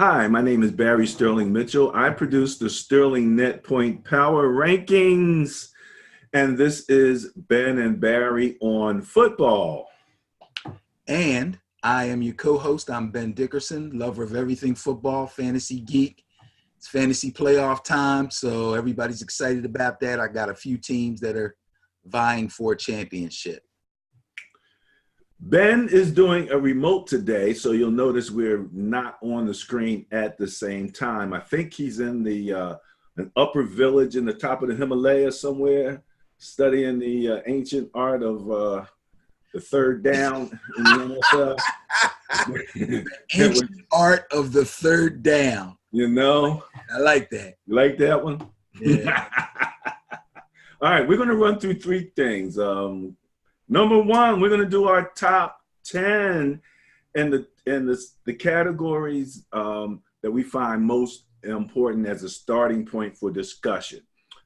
Hi, my name is Barry Sterling Mitchell. I produce the Sterling Net Point Power Rankings, and this is Ben and Barry on football. And I am your co-host. I'm Ben Dickerson, lover of everything football, fantasy geek. It's fantasy playoff time, so everybody's excited about that. I got a few teams that are vying for a championship. Ben is doing a remote today, so you'll notice we're not on the screen at the same time. I think he's in an upper village in the top of the Himalayas somewhere, studying the ancient art of the third down in the NFL. Ancient art of the third down. You know? I like that. You like that one? Yeah. All right, we're going to run through three things. Number one, we're going to do our top 10 in the categories that we find most important as a starting point for discussion.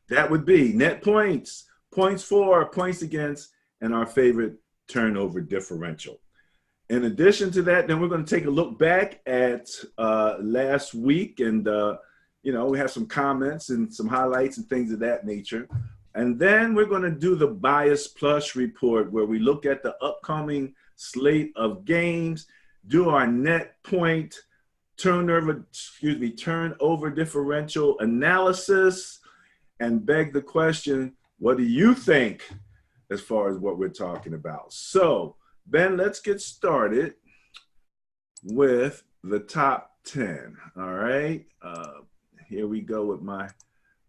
That would be net points, points for, points against, and our favorite turnover differential. In addition to that, then we're going to take a look back at last week, and we have some comments and some highlights and things of that nature. And then we're going to do the Bias Plus report, where we look at the upcoming slate of games, do our net point turnover differential analysis, and beg the question, what do you think as far as what we're talking about? So, Ben, let's get started with the top 10. All right. Here we go with my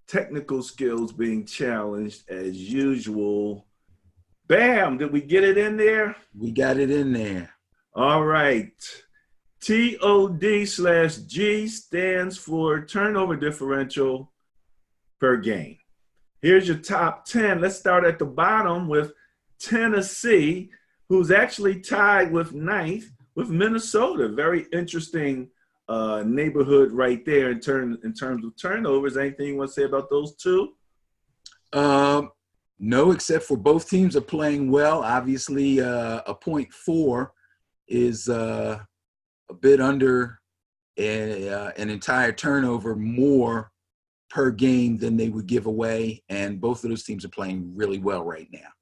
technical skills being challenged as usual. Bam! Did we get it in there? We got it in there. All right. TOD/G stands for turnover differential per game. Here's your top 10. Let's start at the bottom with Tennessee, who's actually tied with ninth with Minnesota. Very interesting neighborhood right there in terms of turnovers. Anything you want to say about those two? No, except for both teams are playing well. Obviously, a 0.4 is a bit under an entire turnover more per game than they would give away, and both of those teams are playing really well right now.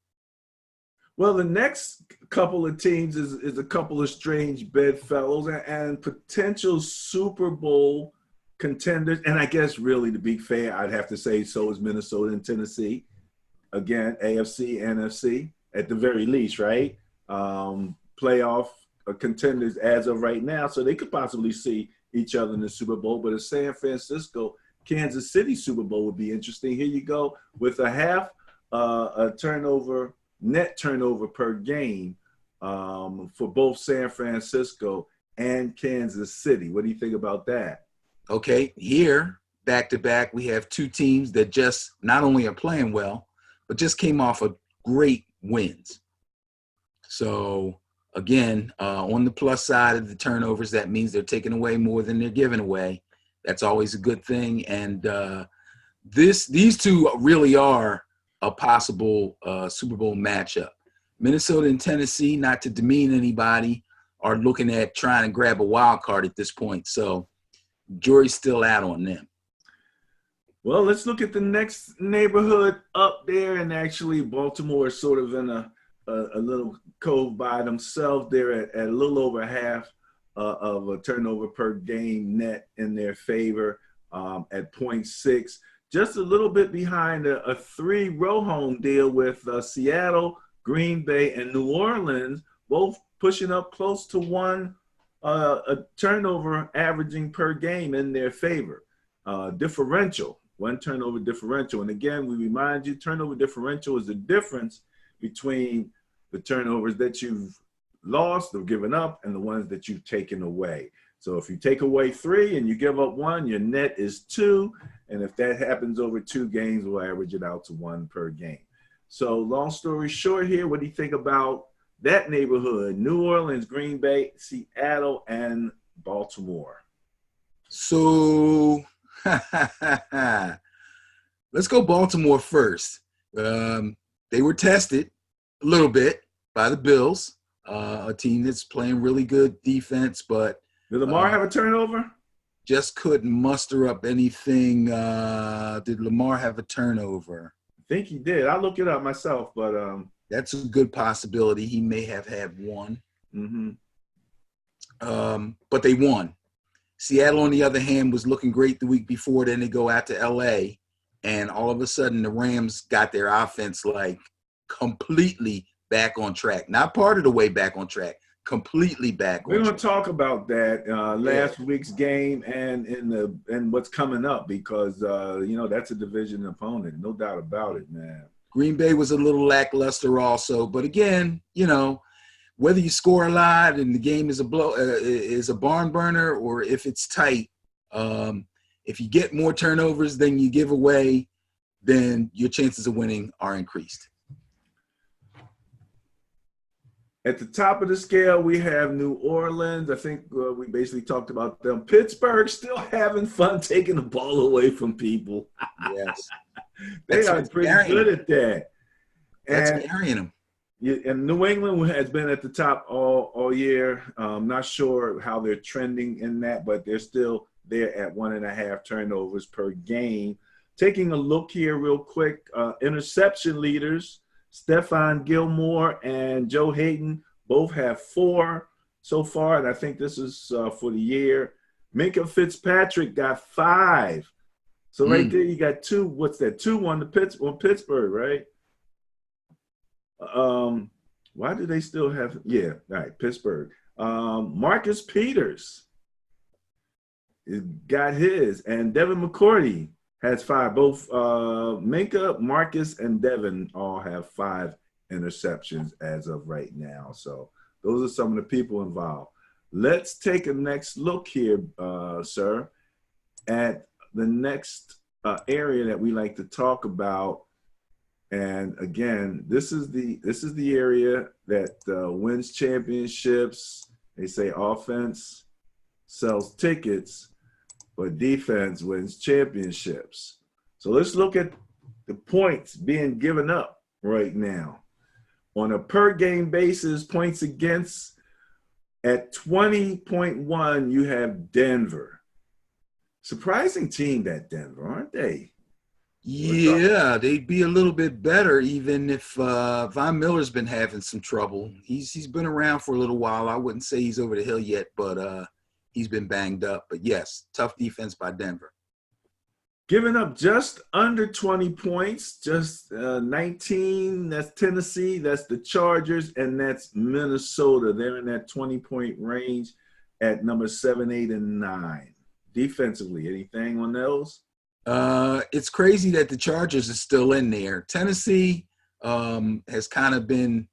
Well, the next couple of teams is a couple of strange bedfellows and potential Super Bowl contenders. And I guess really, to be fair, I'd have to say so is Minnesota and Tennessee. Again, AFC, NFC at the very least, right? Playoff contenders as of right now. So they could possibly see each other in the Super Bowl. But a San Francisco, Kansas City Super Bowl would be interesting. Here you go with a half a turnover, net turnover per game for both San Francisco and Kansas City. What do you think about that? Okay, here, back to back, we have two teams that just not only are playing well, but just came off of great wins. So, again, on the plus side of the turnovers, that means they're taking away more than they're giving away. That's always a good thing. And these two really are a possible Super Bowl matchup. Minnesota and Tennessee, not to demean anybody, are looking at trying to grab a wild card at this point. So jury's still out on them. Well, let's look at the next neighborhood up there, and actually Baltimore is sort of in a little cove by themselves. They're at a little over half of a turnover per game net in their favor at 0.6. Just a little bit behind a three-row home deal with Seattle, Green Bay, and New Orleans, both pushing up close to one a turnover averaging per game in their favor. Differential, one turnover differential. And again, we remind you, turnover differential is the difference between the turnovers that you've lost or given up and the ones that you've taken away. So if you take away 3 and you give up 1, your net is 2. And if that happens over 2 games, we'll average it out to 1 per game. So long story short here, what do you think about that neighborhood? New Orleans, Green Bay, Seattle, and Baltimore. So let's go Baltimore first. They were tested a little bit by the Bills, a team that's playing really good defense, but did Lamar have a turnover? just couldn't muster up anything. Did Lamar have a turnover? I think he did. I'll look it up myself, but That's a good possibility. He may have had one. mm-hmm. But they won. Seattle, on the other hand, was looking great the week before. Then they go out to LA, and all of a sudden the Rams got their offense like completely back on track. Not part of the way back on track, completely back We're on going track. to talk about that last week's game and what's coming up because that's a division opponent, no doubt about it, man. Green Bay was a little lackluster also, but again, whether you score a lot and the game is a barn burner, or if it's tight, if you get more turnovers than you give away, then your chances of winning are increased. At the top of the scale, we have New Orleans. I think we basically talked about them. Pittsburgh still having fun taking the ball away from people. Yes. They are pretty good at that. That's And carrying them. and New England has been at the top all year. Not sure how they're trending in that, but they're still there at 1.5 turnovers per game. Taking a look here real quick, interception leaders, Stephon Gilmore and Joe Hayden both have 4 so far, and I think this is for the year. Minka Fitzpatrick got 5. So right there you got 2. What's that? 2 on Pittsburgh, right? Why do they still have? Yeah, all right, Pittsburgh. Marcus Peters got his, and Devin McCourty has 5. Both Minka, Marcus, and Devin all have 5 interceptions as of right now. So those are some of the people involved. Let's take a next look here, sir, at the next area that we like to talk about. And again, this is the area that wins championships. They say offense sells tickets, but defense wins championships. So let's look at the points being given up right now. On a per game basis, points against at 20.1, you have Denver. Surprising team, that Denver, aren't they? Yeah, they'd be a little bit better even if Von Miller's been having some trouble. He's been around for a little while. I wouldn't say he's over the hill yet, but he's been banged up. But yes, tough defense by Denver. Giving up just under 20 points, just 19. That's Tennessee, that's the Chargers, and that's Minnesota. They're in that 20-point range at number 7, 8, and 9. Defensively, anything on those? It's crazy that the Chargers are still in there. Tennessee has kind of been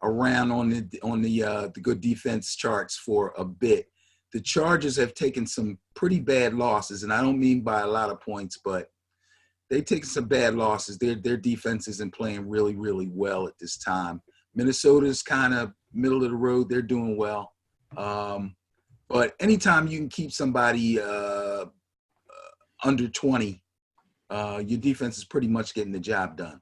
around on the good defense charts for a bit. The Chargers have taken some pretty bad losses, and I don't mean by a lot of points, but they've taken some bad losses. Their defense isn't playing really, really well at this time. Minnesota's kind of middle of the road. They're doing well. But anytime you can keep somebody under 20, your defense is pretty much getting the job done.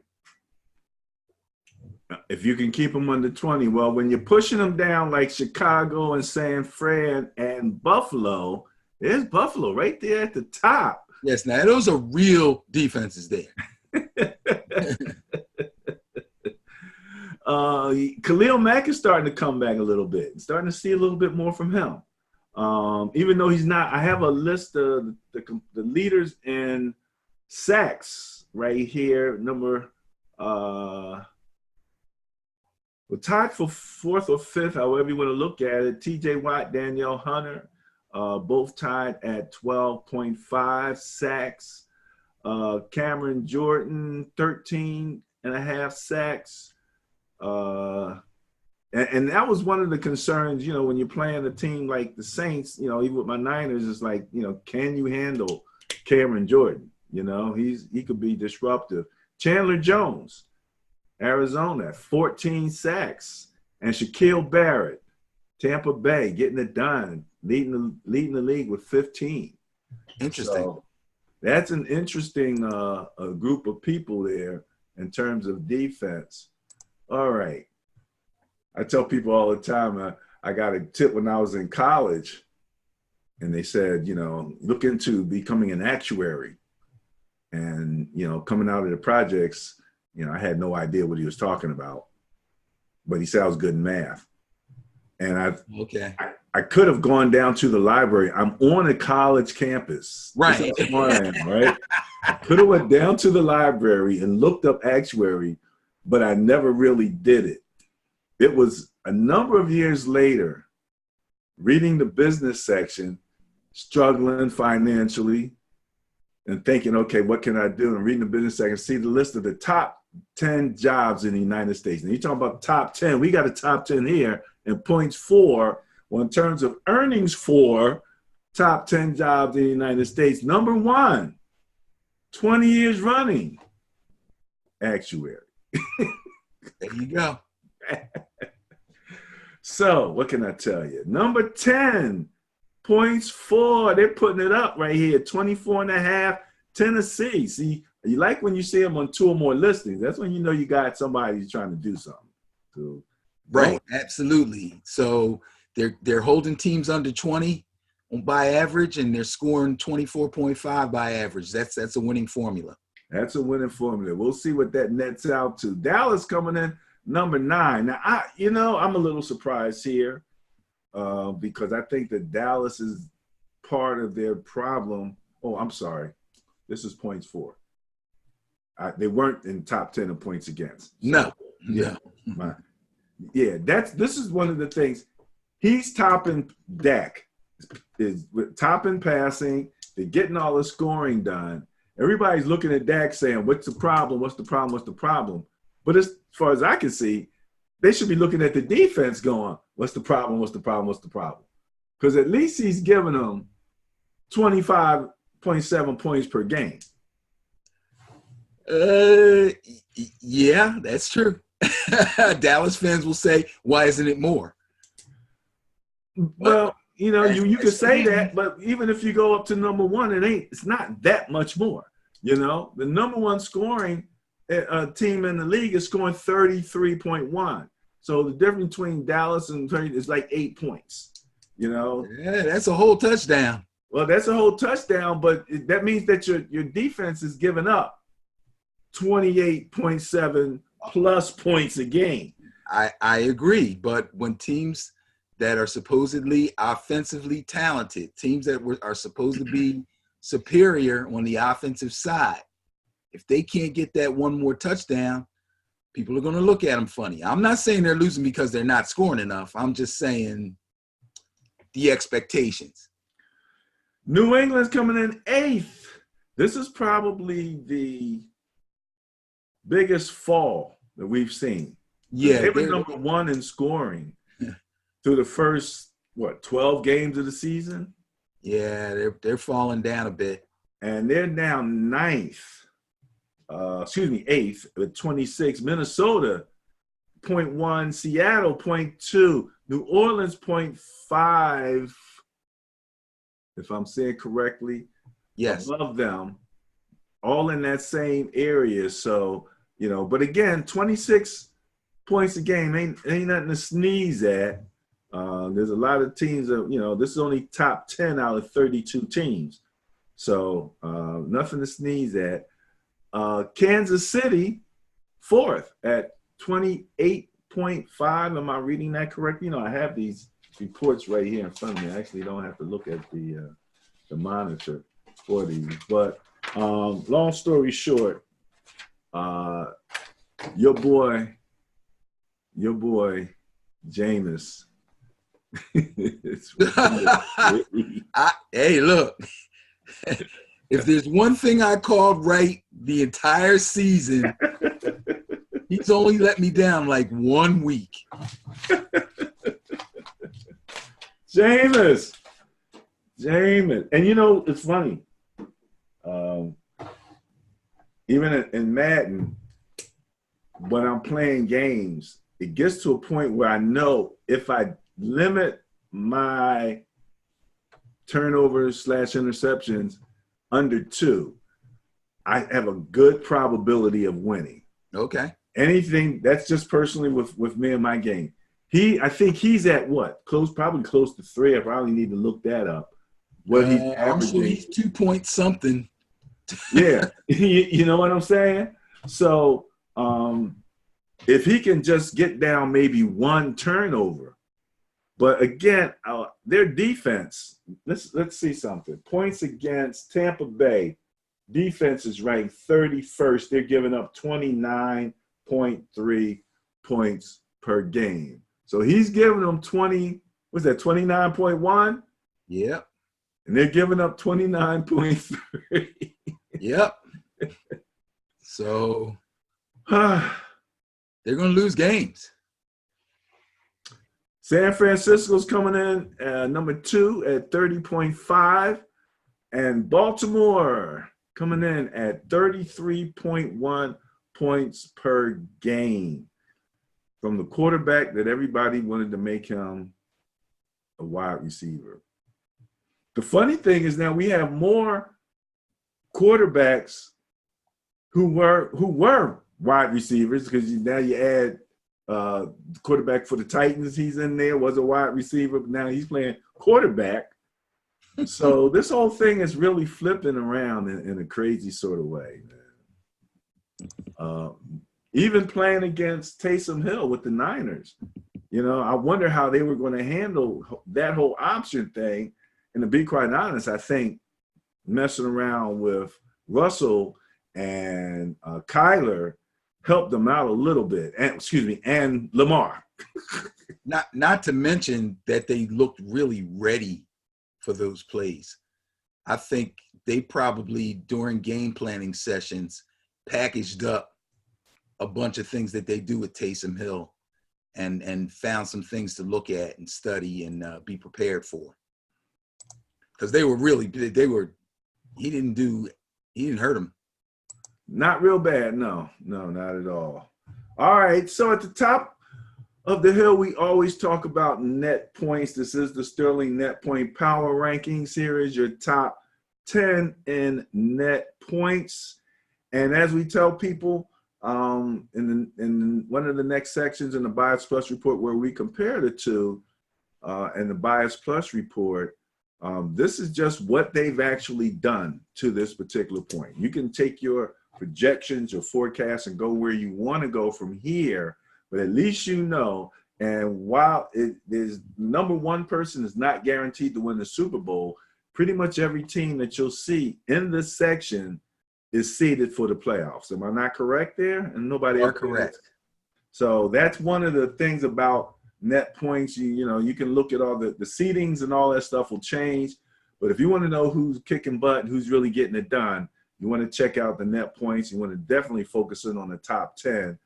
If you can keep them under 20, well, when you're pushing them down like Chicago and San Fran and Buffalo, there's Buffalo right there at the top. Yes, now those are real defenses there. Khalil Mack is starting to come back a little bit. Starting to see a little bit more from him. Even though he's not, I have a list of the leaders in sacks right here. We're tied for 4th or 5th, however you want to look at it. T.J. Watt, Danielle Hunter, both tied at 12.5 sacks. Cameron Jordan, 13.5 sacks. And that was one of the concerns, when you're playing a team like the Saints, even with my Niners, it's like, can you handle Cameron Jordan? He could be disruptive. Chandler Jones, Arizona, 14 sacks. And Shaquille Barrett, Tampa Bay, getting it done, leading the league with 15. Interesting. So that's an interesting group of people there in terms of defense. All right. I tell people all the time, I got a tip when I was in college. and they said, look into becoming an actuary. And, coming out of the projects, I had no idea what he was talking about, but he said I was good in math. And I could have gone down to the library. I'm on a college campus. Right. That's how smart I am, right? I could have went down to the library and looked up actuary, but I never really did it. It was a number of years later, reading the business section, struggling financially, and thinking, okay, what can I do? And reading the business section, see the list of the top 10 jobs in the United States. And you're talking about top 10. We got a top 10 here, and points for, well, in terms of earnings for top 10 jobs in the United States, number one, 20 years running, actuary. There you go. So what can I tell you? Number 10, points for, they're putting it up right here, 24 and a half, Tennessee. See, you like when you see them on two or more listings. That's when you know you got somebody who's trying to do something. So, right, absolutely. So they're holding teams under 20 by average, and they're scoring 24.5 by average. That's a winning formula. That's a winning formula. We'll see what that nets out to. Dallas coming in number 9. Now, I'm a little surprised here because I think that Dallas is part of their problem. Oh, I'm sorry. This is points for. They weren't in top 10 of points against. So, No. This is one of the things. He's topping Dak. Is topping passing. They're getting all the scoring done. Everybody's looking at Dak saying, what's the problem? What's the problem? What's the problem? But as far as I can see, they should be looking at the defense going, what's the problem? What's the problem? What's the problem? Because at least he's giving them 25.7 points per game. Yeah, that's true. Dallas fans will say, why isn't it more? Well, you could say that, but even if you go up to number 1, it's not that much more. The number 1 scoring team in the league is scoring 33.1. So the difference between Dallas and 30 is like 8 points. Yeah, that's a whole touchdown. Well, that's a whole touchdown, but that means that your defense is giving up 28.7 plus points a game. I agree, but when teams that are supposedly offensively talented, teams that are supposed to be superior on the offensive side, if they can't get that one more touchdown, people are going to look at them funny. I'm not saying they're losing because they're not scoring enough. I'm just saying the expectations. New England's coming in 8th. This is probably the biggest fall that we've seen. Yeah, they were number 1 in scoring through the first 12 games of the season. Yeah, they're falling down a bit, and they're now 8th with 26. Minnesota 0.1, Seattle 0.2, New Orleans 0.5. If I'm saying correctly, yes, above them, all in that same area. So, but again, 26 points a game ain't nothing to sneeze at. There's a lot of teams that, this is only top 10 out of 32 teams. So nothing to sneeze at. Kansas City, 4th at 28.5. Am I reading that correctly? I have these reports right here in front of me. I actually don't have to look at the monitor for these. But long story short, your boy, Jameis. Hey, look. If there's one thing I called right the entire season, he's only let me down like 1 week. Jameis. And it's funny. Even in Madden, when I'm playing games, it gets to a point where I know if I limit my turnovers / interceptions under 2, I have a good probability of winning. Okay. Anything that's just personally with me and my game. I think he's at what? Probably close to 3. I probably need to look that up. what he's I'm sure averaging. he's 2 point something. Yeah, you know what I'm saying? So if he can just get down maybe one turnover, but again, their defense. Let's see something. Points against Tampa Bay defense is ranked 31st. They're giving up 29.3 points per game. So he's giving them 20. What's that? 29.1. Yep. And they're giving up 29.3. Yep. So they're going to lose games. San Francisco's coming in number 2 at 30.5, and Baltimore coming in at 33.1 points per game from the quarterback that everybody wanted to make him a wide receiver. The funny thing is now we have more quarterbacks who were wide receivers, because now you add the quarterback for the Titans. He's in there, was a wide receiver, but now he's playing quarterback. So this whole thing is really flipping around in a crazy sort of way, man. Even playing against Taysom Hill with the Niners, I wonder how they were going to handle that whole option thing. And to be quite honest, I think messing around with Russell and Kyler helped them out a little bit. And Lamar. Not to mention that they looked really ready for those plays. I think they probably, during game planning sessions, packaged up a bunch of things that they do with Taysom Hill and found some things to look at and study and be prepared for. Because he didn't hurt him. Not real bad. No, not at all. All right. So at the top of the hill, we always talk about net points. This is the Sterling Net Point Power Rankings. Here is your top 10 in net points. And as we tell people in one of the next sections in the Bias Plus report, where we compare the two, and the Bias Plus report, this is just what they've actually done to this particular point. You can take your projections, your forecasts, and go where you want to go from here, but at least you know. And while it is number one person is not guaranteed to win the Super Bowl, pretty much every team that you'll see in this section is seeded for the playoffs. Am I not correct there? And nobody You are correct. So that's one of the things about net points. You can look at all the seedings and all that stuff will change. But if you want to know who's kicking butt and who's really getting it done, you want to check out the net points. You want to definitely focus in on the top 10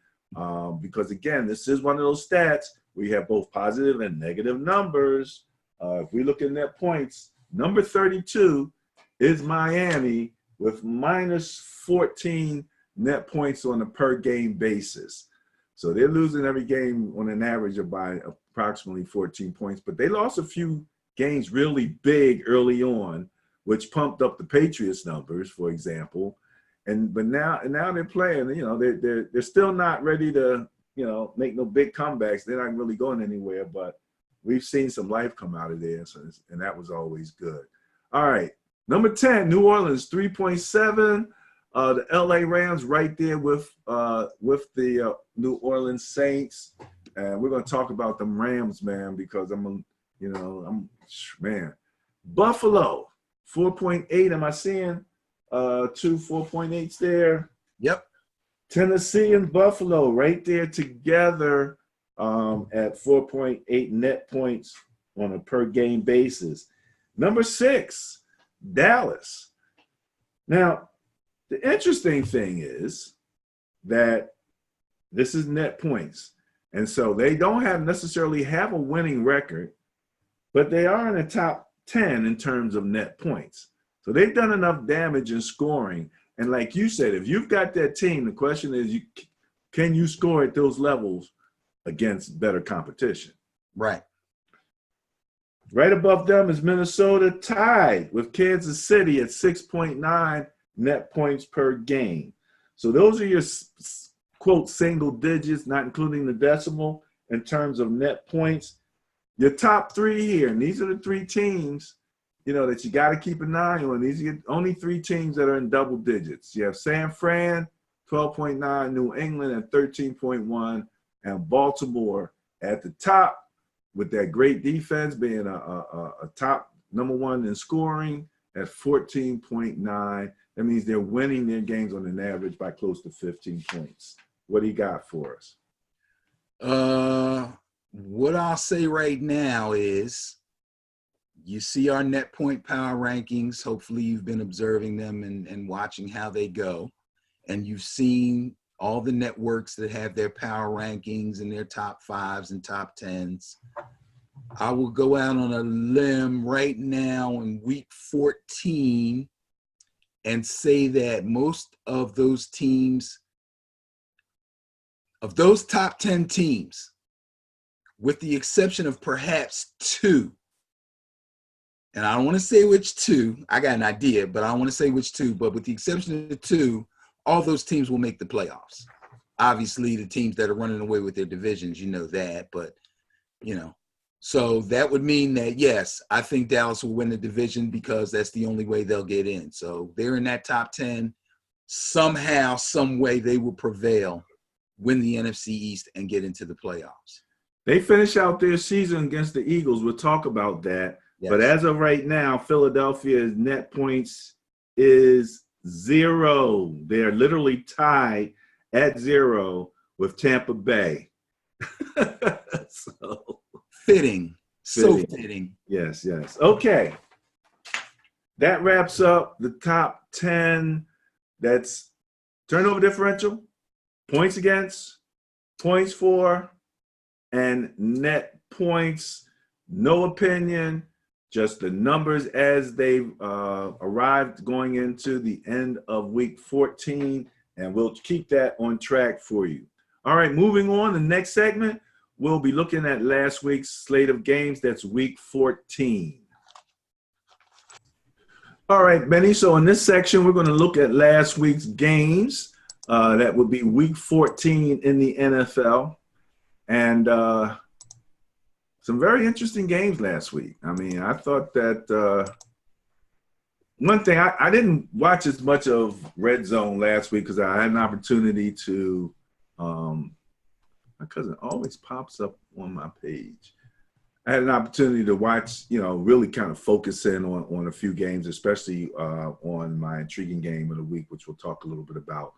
because, again, this is one of those stats where you have both positive and negative numbers. If we look at net points, number 32 is Miami with minus 14 net points on a per game basis. So they're losing every game on an average of by approximately 14 points. But they lost a few games really big early on, which pumped up the Patriots numbers, for example. But now they're playing. They're still not ready to make no big comebacks. They're not really going anywhere. But we've seen some life come out of there, and that was always good. All right, number 10, New Orleans, 3.7. The LA Rams right there with the New Orleans Saints, and we're gonna talk about them Rams, man, because Buffalo 4.8. Am I seeing 2 4.8s there? Yep. Tennessee and Buffalo right there together at 4.8 net points on a per game basis. Number 6, Dallas. Now, the interesting thing is that this is net points. And so they don't necessarily have a winning record, but they are in the top 10 in terms of net points. So they've done enough damage in scoring. And like you said, if you've got that team, the question is, can you score at those levels against better competition? Right. Right above them is Minnesota, tied with Kansas City at 6.9 net points per game. So those are your, quote, single digits, not including the decimal, in terms of net points. Your top 3 here, and these are the 3 teams that you got to keep an eye on. These are only three teams that are in double digits. You have San Fran, 12.9, New England at 13.1, and Baltimore at the top with that great defense being a top number one in scoring at 14.9. That means they're winning their games on an average by close to 15 points. What do you got for us? What I'll say right now is you see our net point power rankings. Hopefully you've been observing them and watching how they go. And you've seen all the networks that have their power rankings and their top fives and top tens. I will go out on a limb right now in week 14 and say that most of those teams, of those top 10 teams, with the exception of perhaps two, and I don't want to say which two, I got an idea, but I don't want to say which two, but with the exception of the two, all those teams will make the playoffs. Obviously, the teams that are running away with their divisions, you know that, but, so that would mean that, yes, I think Dallas will win the division because that's the only way they'll get in. So they're in that top 10. Somehow, some way they will prevail, win the NFC East, and get into the playoffs. They finish out their season against the Eagles. We'll talk about that. Yes. But as of right now, Philadelphia's net points is 0. They're literally tied at 0 with Tampa Bay. Fitting. So fitting. Yes. Okay. That wraps up the top 10. That's turnover differential, points against, points for, and net points. No opinion, just the numbers as they've arrived going into the end of week 14, and we'll keep that on track for you. All right, moving on. The next segment, we'll be looking at last week's slate of games. That's week 14. All right, Benny. So in this section, we're going to look at last week's games. That would be week 14 in the NFL. And some very interesting games last week. I mean, I thought that one thing, I didn't watch as much of Red Zone last week because I had an opportunity to my cousin always pops up on my page. I had an opportunity to watch, really kind of focus in on a few games, especially on my intriguing game of the week, which we'll talk a little bit about.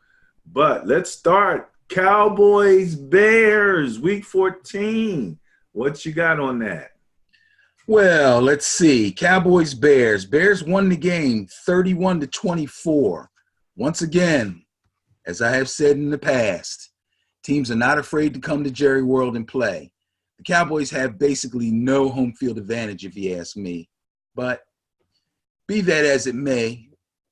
But let's start. Cowboys, Bears, week 14. What you got on that? Well, let's see. Cowboys, Bears. Bears won the game 31-24. Once again, as I have said in the past, teams are not afraid to come to Jerry World and play. The Cowboys have basically no home field advantage, if you ask me. But be that as it may,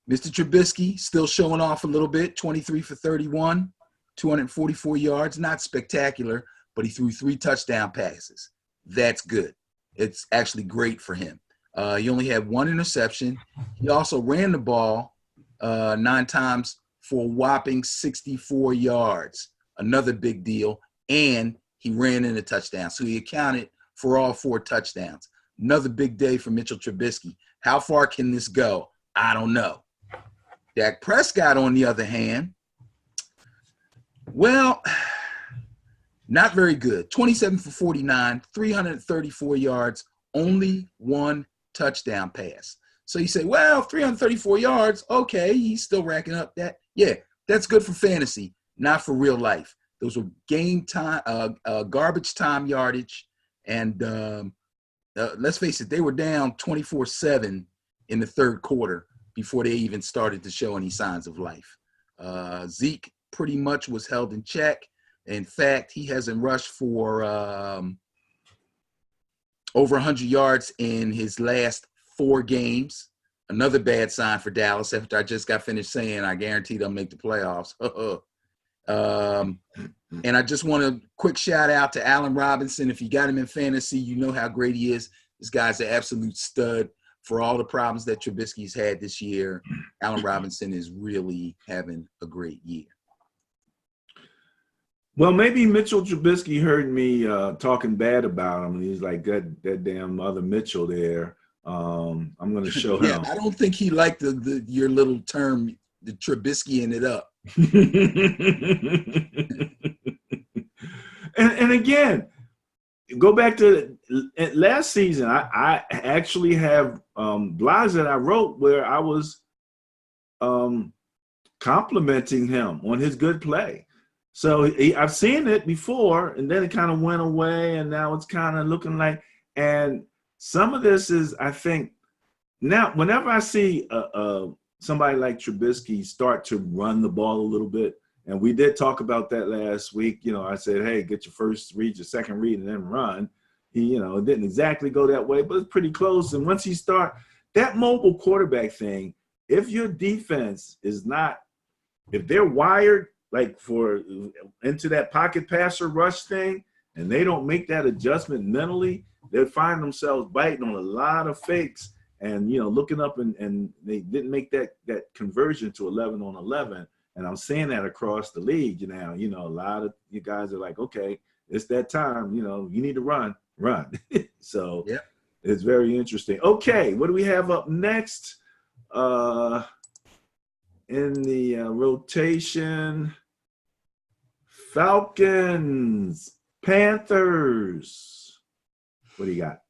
Mr. Trubisky still showing off a little bit, 23 for 31, 244 yards. Not spectacular, but he threw 3 touchdown passes. That's good. It's actually great for him. He only had 1 interception. He also ran the ball 9 times for a whopping 64 yards. Another big deal. And he ran in a touchdown. So he accounted for all 4 touchdowns. Another big day for Mitchell Trubisky. How far can this go? I don't know. Dak Prescott, on the other hand, well, not very good. 27 for 49, 334 yards, only 1 touchdown pass. So you say, well, 334 yards, okay, he's still racking up that. Yeah, that's good for fantasy, not for real life. Those were game time, garbage time yardage. And let's face it, they were down 24-7 in the third quarter before they even started to show any signs of life. Zeke pretty much was held in check. In fact, he hasn't rushed for over 100 yards in his last 4 games. Another bad sign for Dallas after I just got finished saying I guarantee they'll make the playoffs. And I just want a quick shout out to Allen Robinson. If you got him in fantasy, you know how great he is. This guy's an absolute stud. For all the problems that Trubisky's had this year, Allen Robinson is really having a great year. Well, maybe Mitchell Trubisky heard me talking bad about him. He's like that damn other Mitchell there. I'm going to show Yeah, him. I don't think he liked your little term, the Trubiskying it up. And again, go back to last season. I actually have blogs that I wrote where I was complimenting him on his good play. So I've seen it before, and then it kind of went away, and now it's kind of looking like. And some of this is, I think, now whenever I see somebody like Trubisky start to run the ball a little bit, and we did talk about that last week. You know, I said, hey, get your first read, your second read, and then run. He, it didn't exactly go that way, but it's pretty close. And once he start that mobile quarterback thing, if your defense is not, if they're wired like for into that pocket passer rush thing, and they don't make that adjustment mentally, they'll find themselves biting on a lot of fakes and looking up and they didn't make that conversion to 11 on 11. And I'm seeing that across the league now. A lot of you guys are like, okay, it's that time. You need to run. So yeah, it's very interesting. Okay, what do we have up next? In the rotation, Falcons, Panthers. What do you got?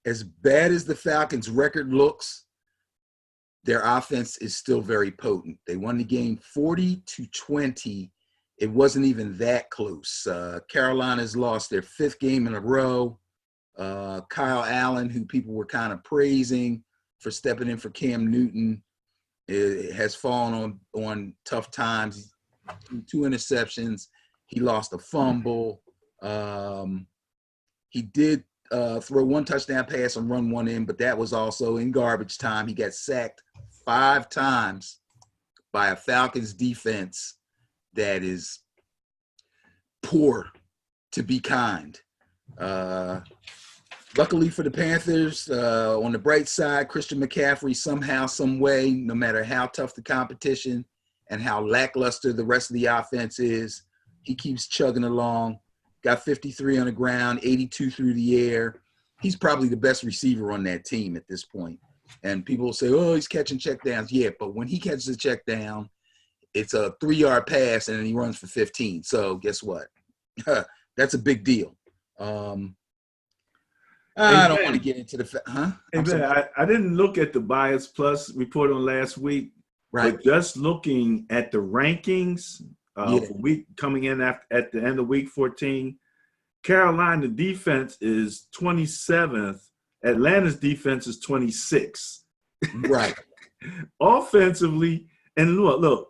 As bad as the Falcons' record looks, their offense is still very potent. They won the game 40-20. It wasn't even that close. Carolina's lost their 5th game in a row. Kyle Allen, who people were kind of praising for stepping in for Cam Newton, has fallen on tough times. 2 interceptions. He lost a fumble. He did throw 1 touchdown pass and run 1 in, but that was also in garbage time. He got sacked 5 times by a Falcons defense that is poor, to be kind. Luckily for the Panthers, on the bright side, Christian McCaffrey somehow, some way, no matter how tough the competition and how lackluster the rest of the offense is, he keeps chugging along. Got 53 on the ground, 82 through the air. He's probably the best receiver on that team at this point. And people will say, oh, he's catching checkdowns. Yeah, but when he catches a check down, it's a 3-yard pass and then he runs for 15. So guess what? That's a big deal. I don't want to get into the Hey, Ben, I didn't look at the Bias Plus report on last week, right. but just looking at the rankings for week coming in at the end of week 14, Carolina defense is 27th. Atlanta's defense is 26th. Right. Offensively, and look,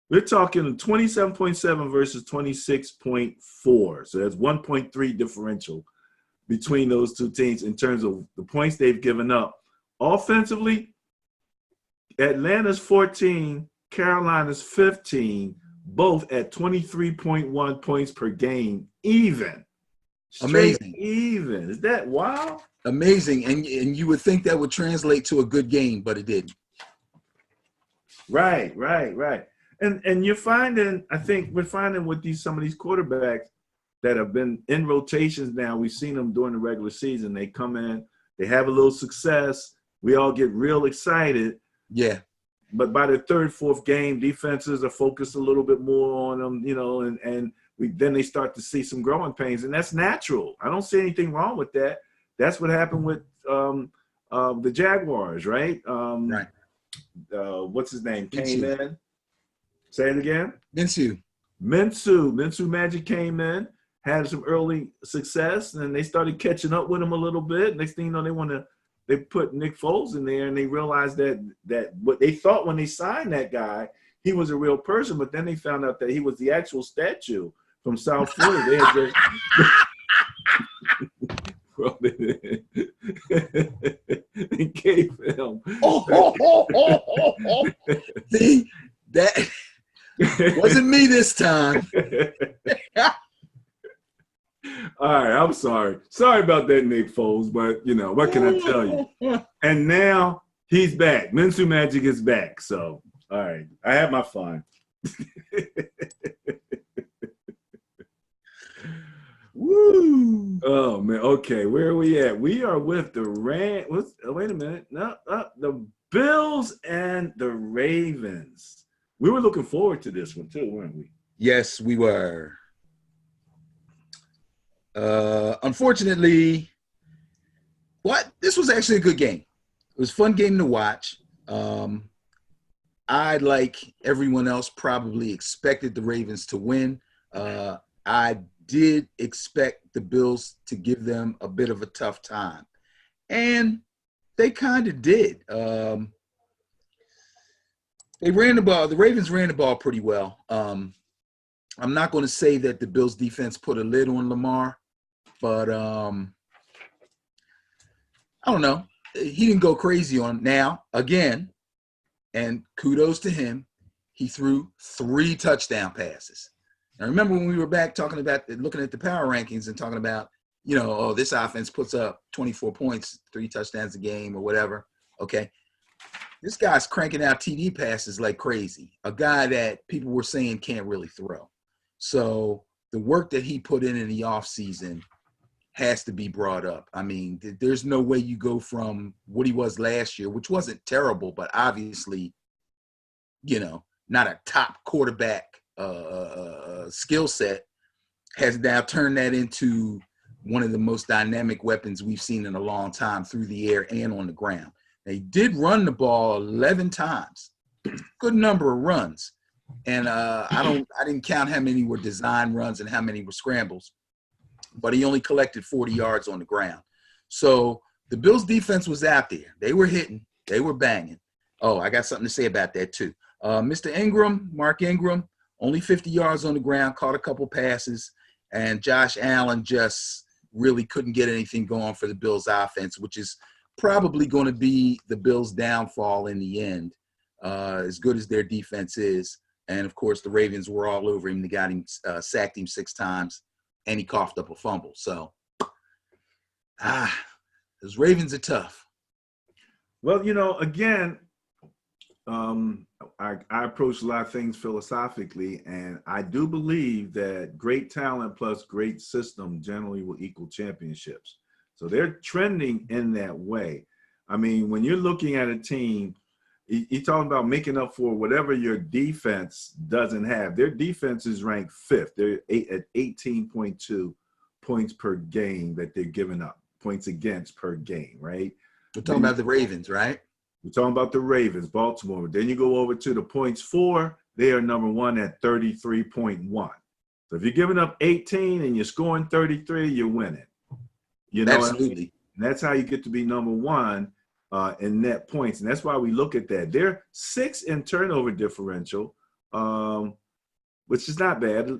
we're talking 27.7 versus 26.4. So that's 1.3 differential between those two teams in terms of the points they've given up. Offensively, Atlanta's 14, Carolina's 15, both at 23.1 points per game, even. Amazing. Even. Is that wild? Amazing. And you would think that would translate to a good game, but it didn't. Right. And you're finding, I think we're finding with some of these quarterbacks that have been in rotations now, we've seen them during the regular season. They come in, they have a little success. We all get real excited. Yeah. But by the 3rd, 4th game, defenses are focused a little bit more on them, and then they start to see some growing pains, and that's natural. I don't see anything wrong with that. That's what happened with the Jaguars, right? Right. What's his name? Minshew. Came in. Say it again. Minshew Magic came in, had some early success, and then they started catching up with him a little bit. Next thing you know, they put Nick Foles in there, and they realized that what they thought when they signed that guy, he was a real person, but then they found out that he was the actual statue from South Philly. They had just they gave him. See, that wasn't me this time. All right, I'm sorry. Sorry about that, Nick Foles, but what can I tell you? And now he's back. Minshew Magic is back. So, all right, I had my fun. Woo! Woo! Oh man, okay, where are we at? We are with the wait a minute. No, the Bills and the Ravens. We were looking forward to this one too, weren't we? Yes, we were. Unfortunately, this was actually a good game. It was a fun game to watch. I, like everyone else, probably expected the Ravens to win. I did expect the Bills to give them a bit of a tough time, and they kind of did. They ran the ball. The Ravens ran the ball pretty well. I'm not going to say that the Bills defense put a lid on Lamar, but I don't know. He didn't go crazy on him. Now, again, and kudos to him, he threw 3 touchdown passes. Now, remember when we were back talking about looking at the power rankings and talking about, this offense puts up 24 points, 3 touchdowns a game or whatever. Okay. This guy's cranking out TD passes like crazy, a guy that people were saying can't really throw. So the work that he put in the offseason has to be brought up. I mean, there's no way you go from what he was last year, which wasn't terrible, but obviously, not a top quarterback skill set, has now turned that into one of the most dynamic weapons we've seen in a long time through the air and on the ground. They did run the ball 11 times, good number of runs. And I didn't count how many were design runs and how many were scrambles, but he only collected 40 yards on the ground. So the Bills defense was out there. They were hitting, they were banging. Oh, I got something to say about that too. Mr. Ingram, Mark Ingram, only 50 yards on the ground, caught a couple passes, and Josh Allen just really couldn't get anything going for the Bills offense, which is probably going to be the Bills' downfall in the end, as good as their defense is. And, of course, the Ravens were all over him. They got him, sacked him 6 times, and he coughed up a fumble. So, those Ravens are tough. Well, again, I approach a lot of things philosophically, and I do believe that great talent plus great system generally will equal championships. So they're trending in that way. I mean, when you're looking at a team, you're talking about making up for whatever your defense doesn't have. Their defense is ranked 5th. They're at 18.2 points per game that they're giving up, points against per game, right? We're talking about the Ravens, right? We're talking about the Ravens, Baltimore. Then you go over to the points for, they are number 1 at 33.1. So if you're giving up 18 and you're scoring 33, you're winning. Absolutely. And that's how you get to be number 1 in net points. And that's why we look at that. They're 6th in turnover differential, which is not bad,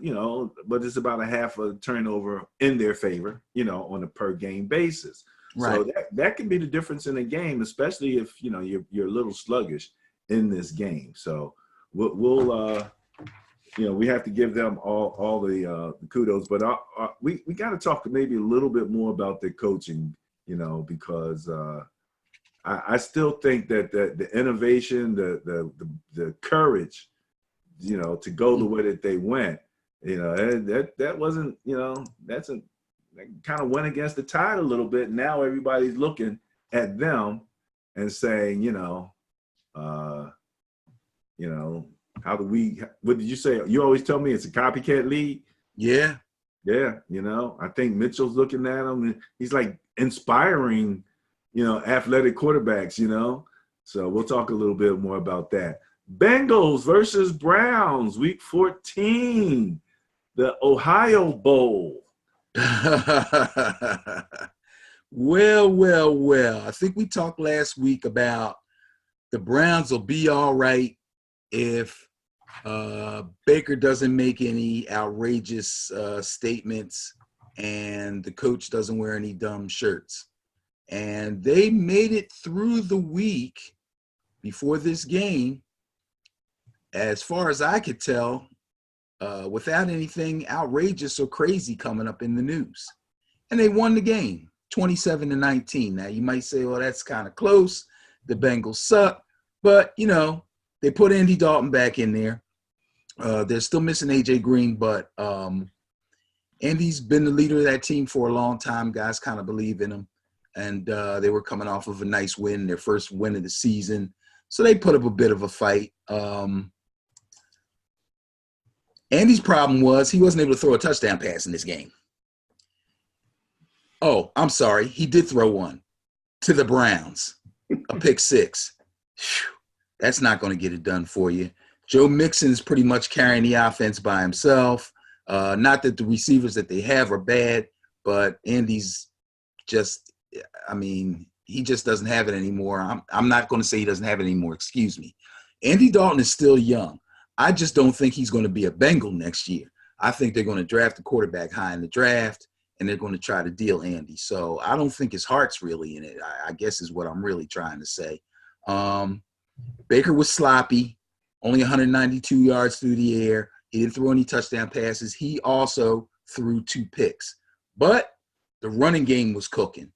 but it's about a half a turnover in their favor, on a per game basis. Right. So that can be the difference in a game, especially if, you're a little sluggish in this game. So we'll we have to give them all the kudos, but we got to talk maybe a little bit more about their coaching, because I still think that the innovation, the courage, to go the way that they went, that wasn't, that kind of went against the tide a little bit. Now everybody's looking at them and saying, how do we, what did you say? You always tell me it's a copycat league. Yeah. Yeah. I think Mitchell's looking at him and he's like inspiring, athletic quarterbacks, so we'll talk a little bit more about that. Bengals versus Browns, week 14, the Ohio Bowl. Well. I think we talked last week about the Browns will be all right if Baker doesn't make any outrageous statements and the coach doesn't wear any dumb shirts. And they made it through the week before this game, as far as I could tell, without anything outrageous or crazy coming up in the news. And they won the game, 27-19. Now, you might say, well, that's kind of close. The Bengals suck. But, they put Andy Dalton back in there. They're still missing A.J. Green, but Andy's been the leader of that team for a long time. Guys kind of believe in him. And they were coming off of a nice win, their first win of the season. So they put up a bit of a fight. Andy's problem was he wasn't able to throw a touchdown pass in this game. Oh, I'm sorry. He did throw one to the Browns, a pick six. Whew, that's not going to get it done for you. Joe Mixon's pretty much carrying the offense by himself. Not that the receivers that they have are bad, but Andy's just, I mean, he just doesn't have it anymore. I'm not going to say he doesn't have it anymore. Excuse me. Andy Dalton is still young. I just don't think he's going to be a Bengal next year. I think they're going to draft a quarterback high in the draft, and they're going to try to deal Andy. So I don't think his heart's really in it, I guess is what I'm really trying to say. Baker was sloppy, only 192 yards through the air. He didn't throw any touchdown passes. He also threw 2 picks. But the running game was cooking.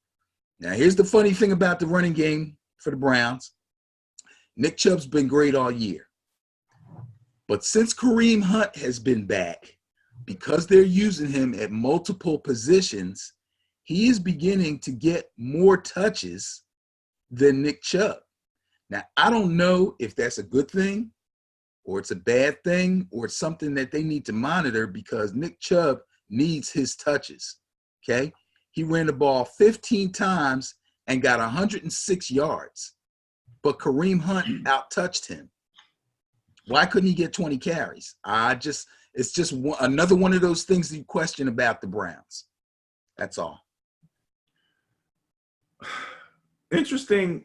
Now, here's the funny thing about the running game for the Browns. Nick Chubb's been great all year. But since Kareem Hunt has been back, because they're using him at multiple positions, he is beginning to get more touches than Nick Chubb. Now, I don't know if that's a good thing or it's a bad thing or it's something that they need to monitor because Nick Chubb needs his touches, okay? He ran the ball 15 times and got 106 yards, but Kareem Hunt out-touched him. Why couldn't he get 20 carries? It's just another one of those things you question about the Browns. That's all. Interesting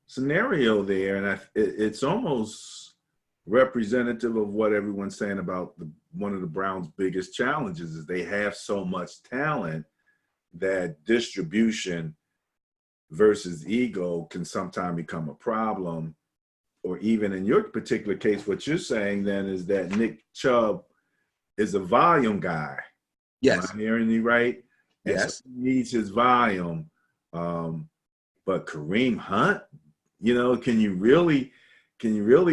scenario there, and it's almost representative of what everyone's saying about one of the Browns' biggest challenges is they have so much talent that distribution versus ego can sometimes become a problem. Or even in your particular case, what you're saying then is that Nick Chubb is a volume guy. Yes. Am I hearing you right? And yes. so he needs his volume. But Kareem Hunt, you know, can you really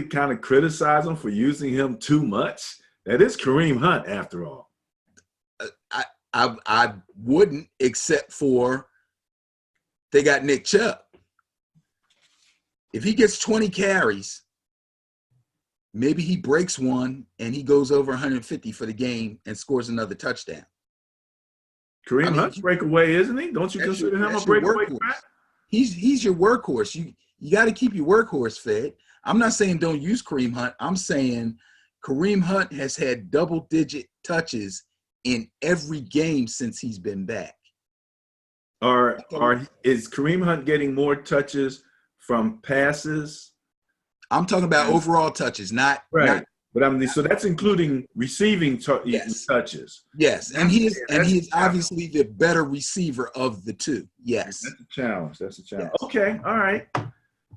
kind of criticize him for using him too much? That is Kareem Hunt after all. I wouldn't, except for they got Nick Chubb. If he gets 20 carries, maybe he breaks one and he goes over 150 for the game and scores another touchdown. Kareem Hunt's breakaway, isn't he? Don't you consider him a breakaway back? He's your workhorse. You got to keep your workhorse fed. I'm not saying don't use Kareem Hunt. I'm saying Kareem Hunt has had double-digit touches in every game since he's been back. Is Kareem Hunt getting more touches from passes? I'm talking about overall touches, not right. Not, but I mean, so that's including receiving touches. Yes, and he is obviously the better receiver of the two. Yes, that's a challenge. That's a challenge. Yes. Okay, all right.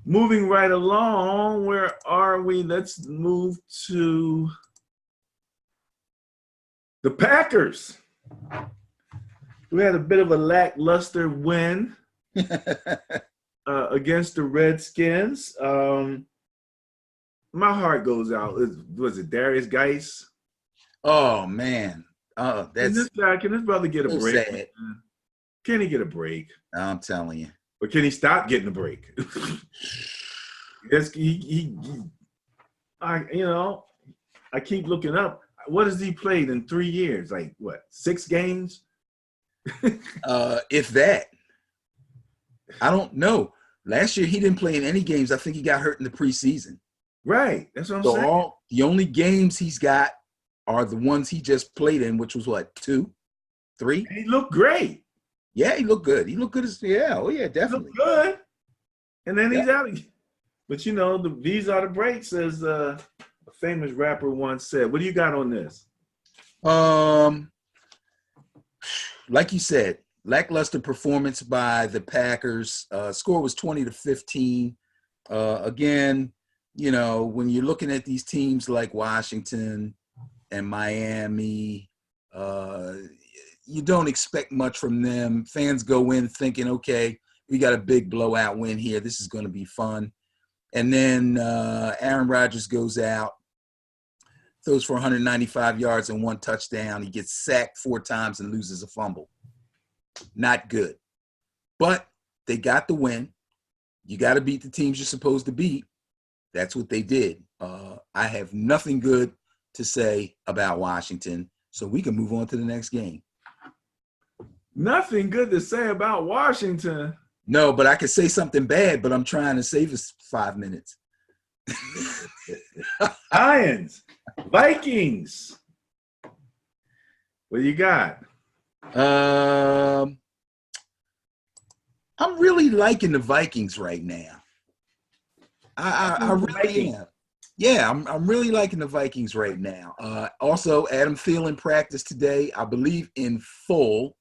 Moving right along, where are we? Let's move to the Packers. We had a bit of a lackluster win against the Redskins. My heart goes out. Was it Darius Geis? Oh man, that's can this brother get a break? Sad. Can he get a break? I'm telling you. But can he stop getting a break? Yes, I keep looking up. What has he played in 3 years? Like what? 6 games? If that. I don't know. Last year he didn't play in any games. I think he got hurt in the preseason. Right. That's what I'm saying. The only games he's got are the ones he just played in, which was what, 2, 3? And he looked great. Yeah, he looked good. He looked good definitely. He looked good. And then he's out. But you know, these are the breaks, as a famous rapper once said. What do you got on this? Like you said, lackluster performance by the Packers. Score was 20-15. Again, you know, when you're looking at these teams like Washington and Miami, you don't expect much from them. Fans go in thinking, okay, we got a big blowout win here. This is going to be fun. And then Aaron Rodgers goes out, throws for 195 yards and 1 touchdown. He gets sacked 4 times and loses a fumble. Not good. But they got the win. You got to beat the teams you're supposed to beat. That's what they did. I have nothing good to say about Washington, so we can move on to the next game. Nothing good to say about Washington. No, but I could say something bad, but I'm trying to save us 5 minutes. Lions, Vikings. What do you got? I'm really liking the Vikings right now. I really am. Yeah, I'm really liking the Vikings right now. Also, Adam Thielen practiced today, I believe, in full.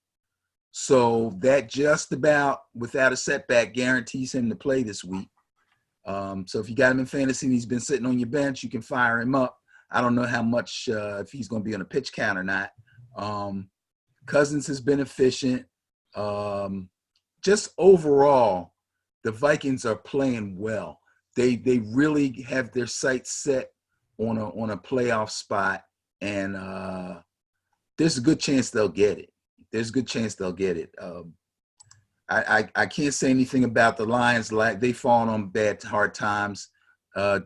So that just about, without a setback, guarantees him to play this week. So if you got him in fantasy and he's been sitting on your bench, you can fire him up. I don't know how much, if he's going to be on a pitch count or not. Cousins has been efficient. Just overall, the Vikings are playing well. They really have their sights set on a playoff spot, and there's a good chance they'll get it. There's a good chance they'll get it. I can't say anything about the Lions. Like, they've fallen on hard times.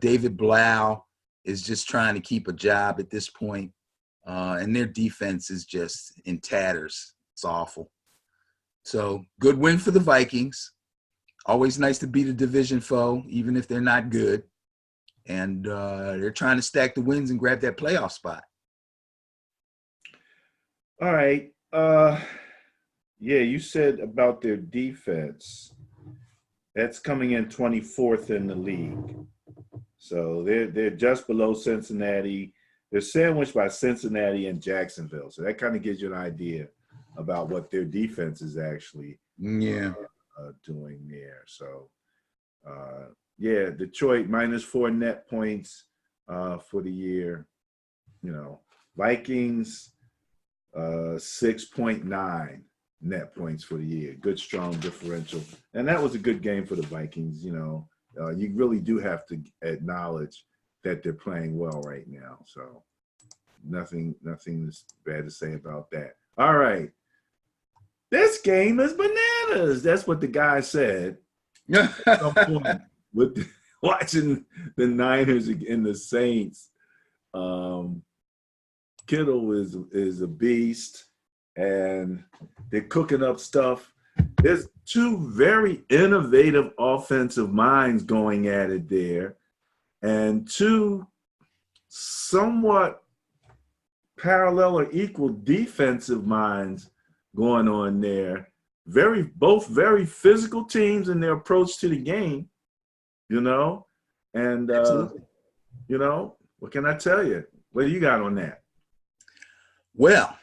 David Blau is just trying to keep a job at this point, and their defense is just in tatters. It's awful. So good win for the Vikings. Always nice to beat a division foe, even if they're not good. And they're trying to stack the wins and grab that playoff spot. All right. Yeah, you said about their defense. That's coming in 24th in the league. So they're just below Cincinnati. They're sandwiched by Cincinnati and Jacksonville. So that kind of gives you an idea about what their defense is actually doing there. So, yeah, Detroit -4 net points for the year. You know, Vikings 6.9 net points for the year. Good, strong differential. And that was a good game for the Vikings. You know, you really do have to acknowledge that they're playing well right now. So nothing is bad to say about that. All right. This game is bananas. That's what the guy said. At some point with watching the Niners and the Saints. Kittle is a beast, and they're cooking up stuff. There's 2 very innovative offensive minds going at it there, and 2 somewhat parallel or equal defensive minds going on there. Both very physical teams in their approach to the game, you know. And you know, what can I tell you? What do you got on that? Well,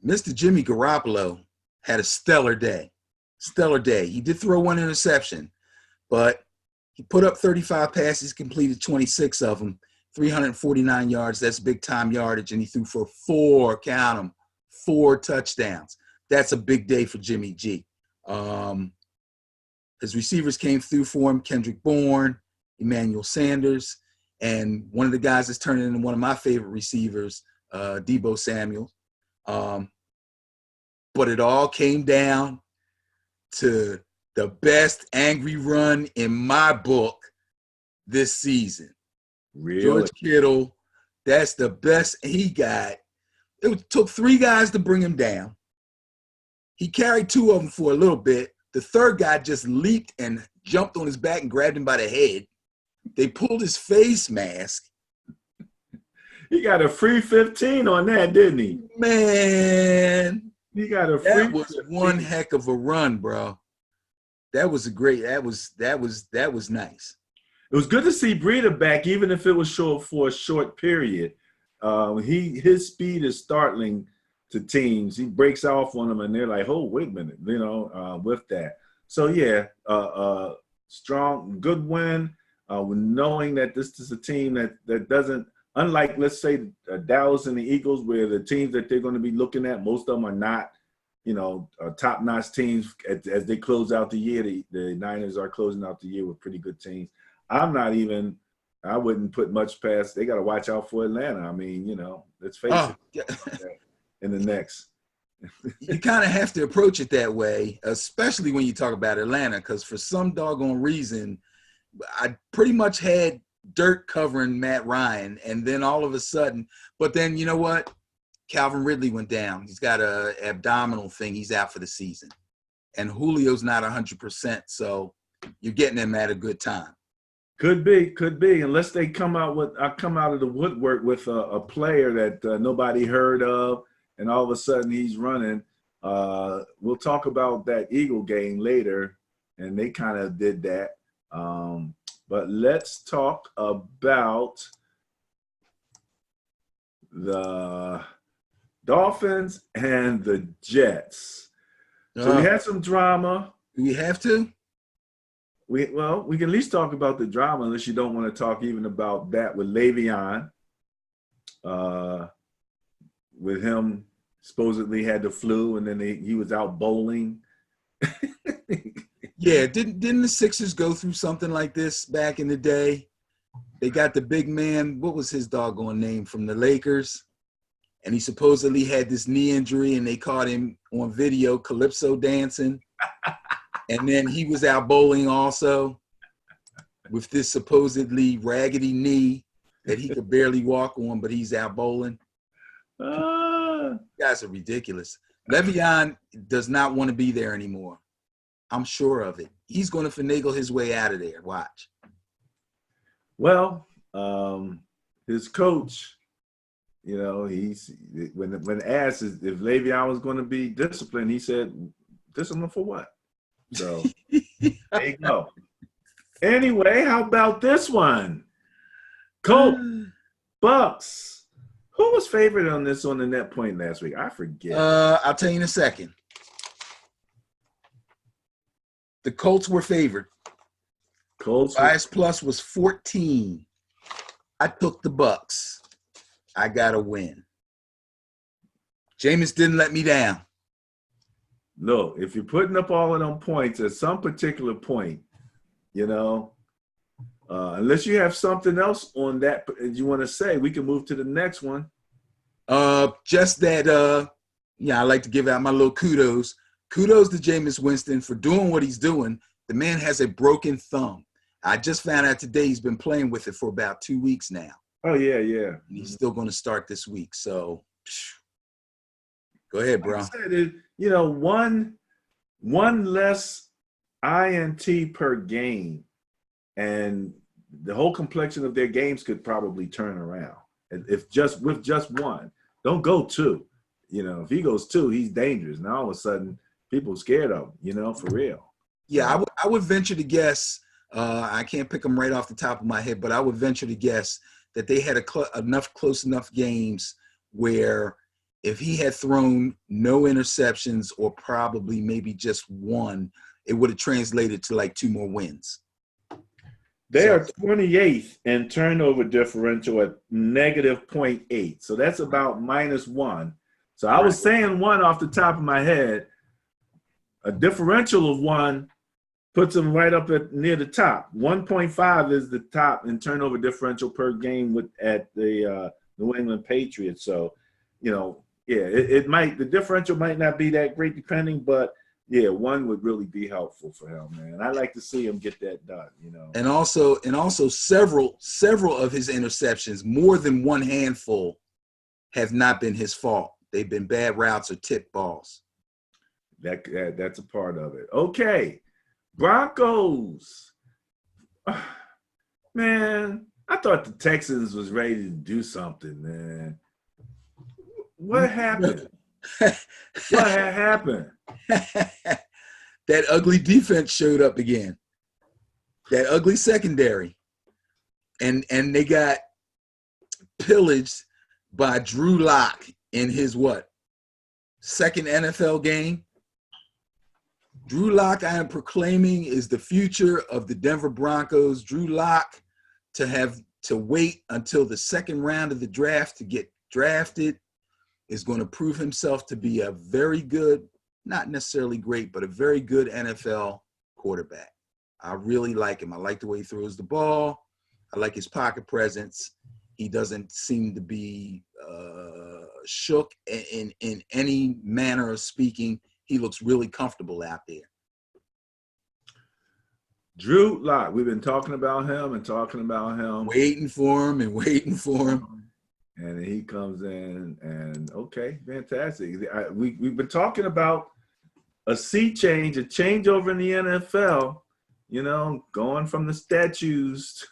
Mr. Jimmy Garoppolo had a stellar day. Stellar day. He did throw 1 interception, but he put up 35 passes, completed 26 of them, 349 yards. That's big time yardage, and he threw for 4, count them, 4 touchdowns. That's a big day for Jimmy G. His receivers came through for him: Kendrick Bourne, Emmanuel Sanders, and one of the guys that's turning into one of my favorite receivers, Deebo Samuel. But it all came down to the best angry run in my book this season. Really? George Kittle, that's the best he got. It took 3 guys to bring him down. He carried 2 of them for a little bit. The 3rd guy just leaped and jumped on his back and grabbed him by the head. They pulled his face mask. He got a free 15 on that, didn't he? Man, he got a free. That was 15. One heck of a run, bro. That was a great. That was nice. It was good to see Breida back, even if it was short for a short period. His speed is startling to teams. He breaks off on them, and they're like, "Oh, wait a minute," you know, with that. So yeah, strong, good win. Knowing that this is a team that doesn't. Unlike, let's say, Dallas and the Eagles, where the teams that they're going to be looking at, most of them are not, you know, top-notch teams. As they close out the year, the Niners are closing out the year with pretty good teams. I'm not even I wouldn't put much past. They got to watch out for Atlanta. I mean, let's face Oh, it. yeah. In the next. You kind of have to approach it that way, especially when you talk about Atlanta, because for some doggone reason, I pretty much had dirt covering Matt Ryan, and then all of a sudden, but then you know what? Calvin Ridley went down. He's got a abdominal thing. He's out for the season, and Julio's not 100%. So you're getting him at a good time. Could be, unless they come out of the woodwork with a player that nobody heard of, and all of a sudden he's running. We'll talk about that Eagle game later, and they kind of did that. But let's talk about the Dolphins and the Jets. So we had some drama. Do we have to? We can at least talk about the drama, unless you don't want to talk even about that with Le'Veon. With him supposedly had the flu, and then he was out bowling. Yeah, didn't the Sixers go through something like this back in the day? They got the big man, what was his doggone name, from the Lakers? And he supposedly had this knee injury, and they caught him on video calypso dancing. And then he was out bowling also with this supposedly raggedy knee that he could barely walk on, but he's out bowling. You guys are ridiculous. Le'Veon does not want to be there anymore. I'm sure of it. He's going to finagle his way out of there. Watch. Well, his coach, he's when asked if Le'Veon was going to be disciplined, he said, "Discipline for what?" So there you go. Anyway, how about this one? Colts, Bucks. Who was favored on this on the net point last week? I forget. I'll tell you in a second. The Colts were favored. Bias plus was 14. I took the Bucks. I got a win. Jameis didn't let me down. Look, if you're putting up all of them points at some particular point, unless you have something else on that you want to say, we can move to the next one. Just that, I like to give out my little kudos. Kudos to Jameis Winston for doing what he's doing. The man has a broken thumb. I just found out today he's been playing with it for about 2 weeks now. Oh, yeah. And he's still going to start this week. So, go ahead, bro. Like I said, one less INT per game, and the whole complexion of their games could probably turn around. If with just one. Don't go two. If he goes two, he's dangerous. Now all of a sudden, people are scared of him, for real. Yeah, I would venture to guess, I can't pick them right off the top of my head, but I would venture to guess that they had close enough games where if he had thrown no interceptions or probably maybe just one, it would have translated to like 2 more wins. They are 28th in turnover differential at -0.8. So that's about -1. So I was saying 1 off the top of my head. A differential of 1 puts them right up near the top. 1.5 is the top in turnover differential per game at the New England Patriots. So, the differential might not be that great depending, but yeah, 1 would really be helpful for him, man. I like to see him get that done, And also several of his interceptions, more than one handful, have not been his fault. They've been bad routes or tip balls. That's a part of it. Okay, Broncos. Man, I thought the Texans was ready to do something, man. What happened? What had happened? That ugly defense showed up again. That ugly secondary. And they got pillaged by Drew Lock in his second NFL game. Drew Lock, I am proclaiming, is the future of the Denver Broncos. Drew Lock to have to wait until the second round of the draft to get drafted is going to prove himself to be a very good, not necessarily great, but a very good NFL quarterback. I really like him. I like the way he throws the ball. I like his pocket presence. He doesn't seem to be shook in any manner of speaking. He looks really comfortable out there. Drew Lock, we've been talking about him and talking about him. Waiting for him and waiting for him. And he comes in and, okay, fantastic. We've been talking about a sea change, a changeover in the NFL, you know, going from the statues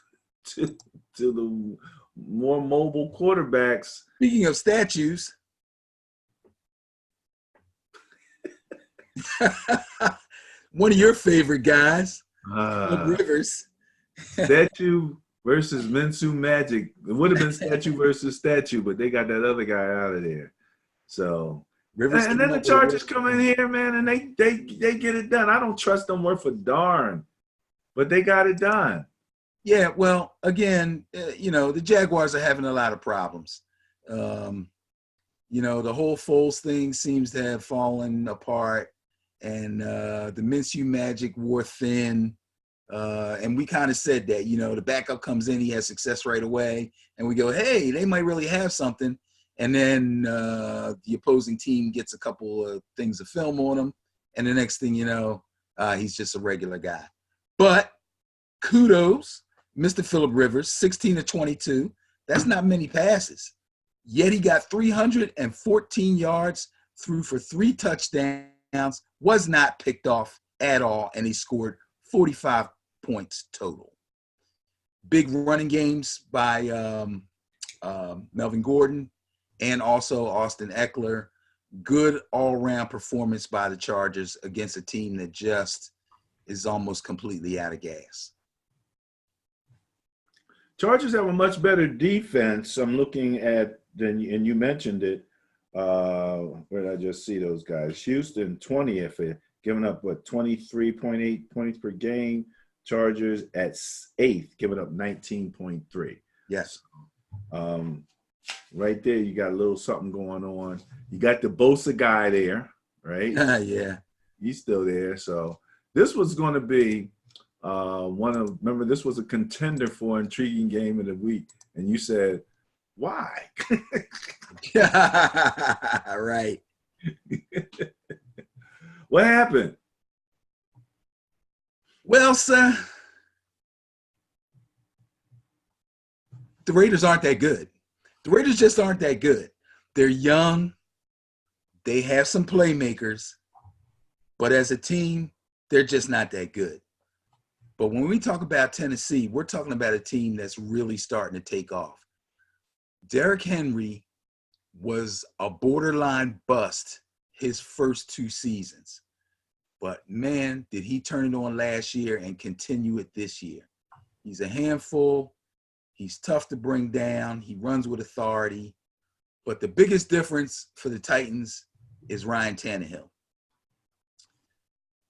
to the more mobile quarterbacks. Speaking of statues, one of your favorite guys, Philip Rivers. Statue versus Minshew Magic. It would have been statue versus statue, but they got that other guy out of there. So, Rivers and then the Chargers come in here, man, and they get it done. I don't trust them worth a darn, but they got it done. Yeah, well, again, you know, the Jaguars are having a lot of problems. You know, the whole Foles thing seems to have fallen apart, and the Minshew Magic wore thin. And we kind of said that, you know, the backup comes in, he has success right away, and we go, hey, they might really have something. And then the opposing team gets a couple of things of film on him, and the next thing you know, he's just a regular guy. But kudos, Mr. Phillip Rivers, 16 to 22. That's not many passes. Yet he got 314 yards, threw for 3 touchdowns, was not picked off at all, and he scored 45 points total. Big running games by Melvin Gordon and also Austin Eckler. Good all-around performance by the Chargers against a team that just is almost completely out of gas. Chargers have a much better defense. I'm looking at, and you mentioned it. Where did I just see those guys? Houston, 20th, giving up, 23.8 points per game. Chargers at 8th, giving up 19.3. Yes. Right there, you got a little something going on. You got the Bosa guy there, right? Yeah. He's still there. So this was going to be remember, this was a contender for intriguing game of the week. And you said, why? Right. What happened? Well, sir, the Raiders aren't that good. The Raiders just aren't that good. They're young. They have some playmakers. But as a team, they're just not that good. But when we talk about Tennessee, we're talking about a team that's really starting to take off. Derrick Henry was a borderline bust his first 2 seasons. But, man, did he turn it on last year and continue it this year. He's a handful. He's tough to bring down. He runs with authority. But the biggest difference for the Titans is Ryan Tannehill.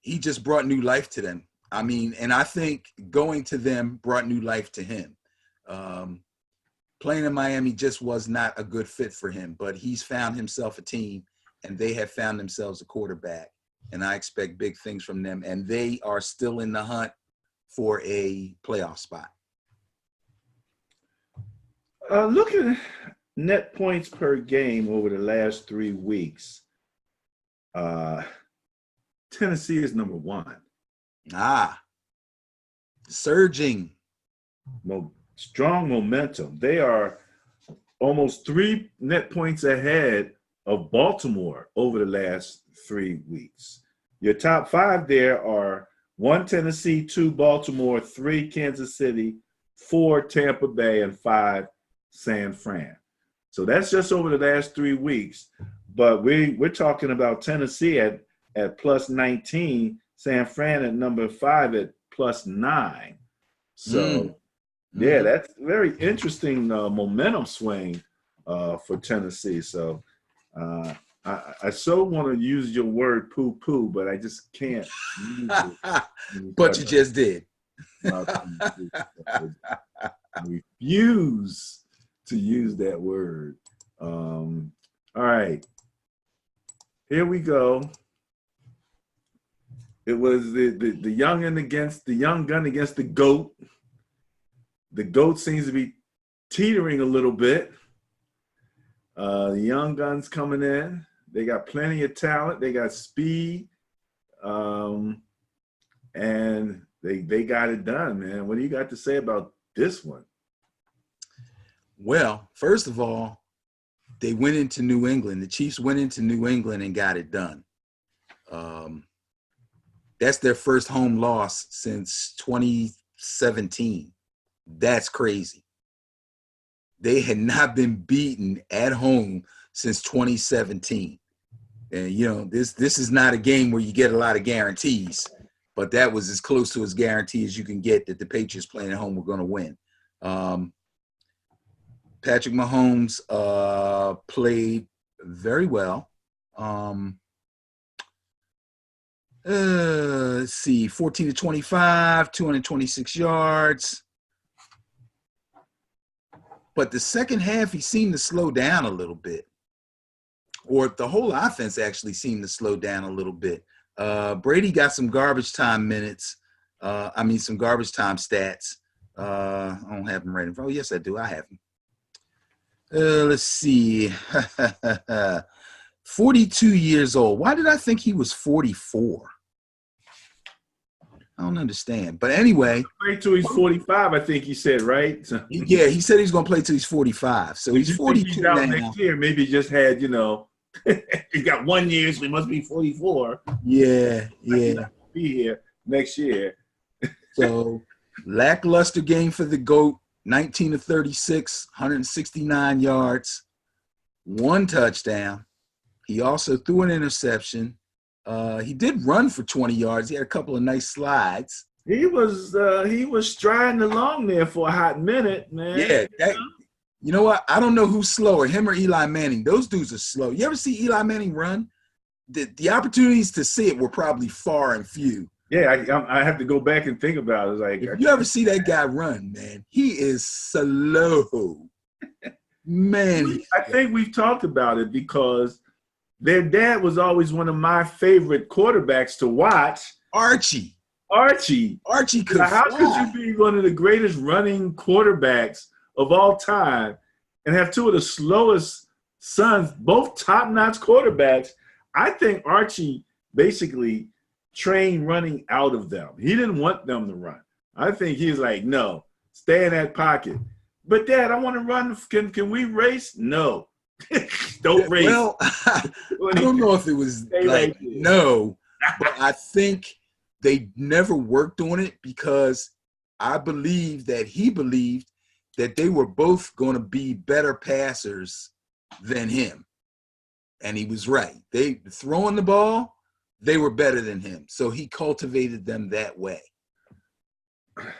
He just brought new life to them. I mean, and I think going to them brought new life to him. Playing in Miami just was not a good fit for him, but he's found himself a team, and they have found themselves a quarterback. And I expect big things from them, and they are still in the hunt for a playoff spot. Looking at net points per game over the last 3 weeks, Tennessee is number 1. Surging. Strong momentum. They are almost 3 net points ahead of Baltimore over the last 3 weeks. Your top 5 there are 1 Tennessee, 2 Baltimore, 3 Kansas City, 4 Tampa Bay, and 5 San Fran. So that's just over the last 3 weeks. But we're talking about Tennessee at plus 19, San Fran at number 5 at plus 9. So, yeah, that's very interesting momentum swing for Tennessee. So I so want to use your word poo-poo, but I just can't use it. But you just did. I refuse to use that word. All right. Here we go. It was the young gun against the GOAT. the GOAT seems to be teetering a little bit. The young guns coming in. They got plenty of talent. They got speed. And they got it done, man. What do you got to say about this one? Well, first of all, they went into New England. The Chiefs went into New England and got it done. That's their first home loss since 2017. That's crazy. They had not been beaten at home since 2017. And, you know, this is not a game where you get a lot of guarantees, but that was as close to as guarantee as you can get that the Patriots playing at home were going to win. Patrick Mahomes played very well. Let's see, 14 to 25, 226 yards. But the second half, he seemed to slow down a little bit. Or the whole offense actually seemed to slow down a little bit. Brady got some garbage time minutes. Some garbage time stats. I don't have them right in front. Oh, yes, I do. I have them. Let's see. 42 years old. Why did I think he was 44? I don't understand. But anyway. Play till he's 45, I think he said, right? Yeah, he said he's going to play till he's 45. So he's 42 he's out now. next year. Maybe he just had, he got 1 year, so he must be 44. Yeah. Be here next year. So lackluster game for the GOAT. 19 to 36, 169 yards, 1 touchdown. He also threw an interception. He did run for 20 yards. He had a couple of nice slides. He was striding along there for a hot minute, man. Yeah, you know what? I don't know who's slower, him or Eli Manning. Those dudes are slow. You ever see Eli Manning run? The opportunities to see it were probably far and few. Yeah, I have to go back and think about it. Like, if you ever see that guy run, man, he is slow. Man, I think we've talked about it because their dad was always one of my favorite quarterbacks to watch. Archie could How fly. could you be one of the greatest running quarterbacks of all time and have two of the slowest sons, both top-notch quarterbacks? I think Archie basically trained running out of them. He didn't want them to run. I think he's like, no, stay in that pocket. But Dad, I want to run. Can we race? No. Don't race. Well, I don't know if it was like no, but I think they never worked on it because I believe that he believed that they were both going to be better passers than him. And he was right. They throwing the ball, they were better than him. So he cultivated them that way.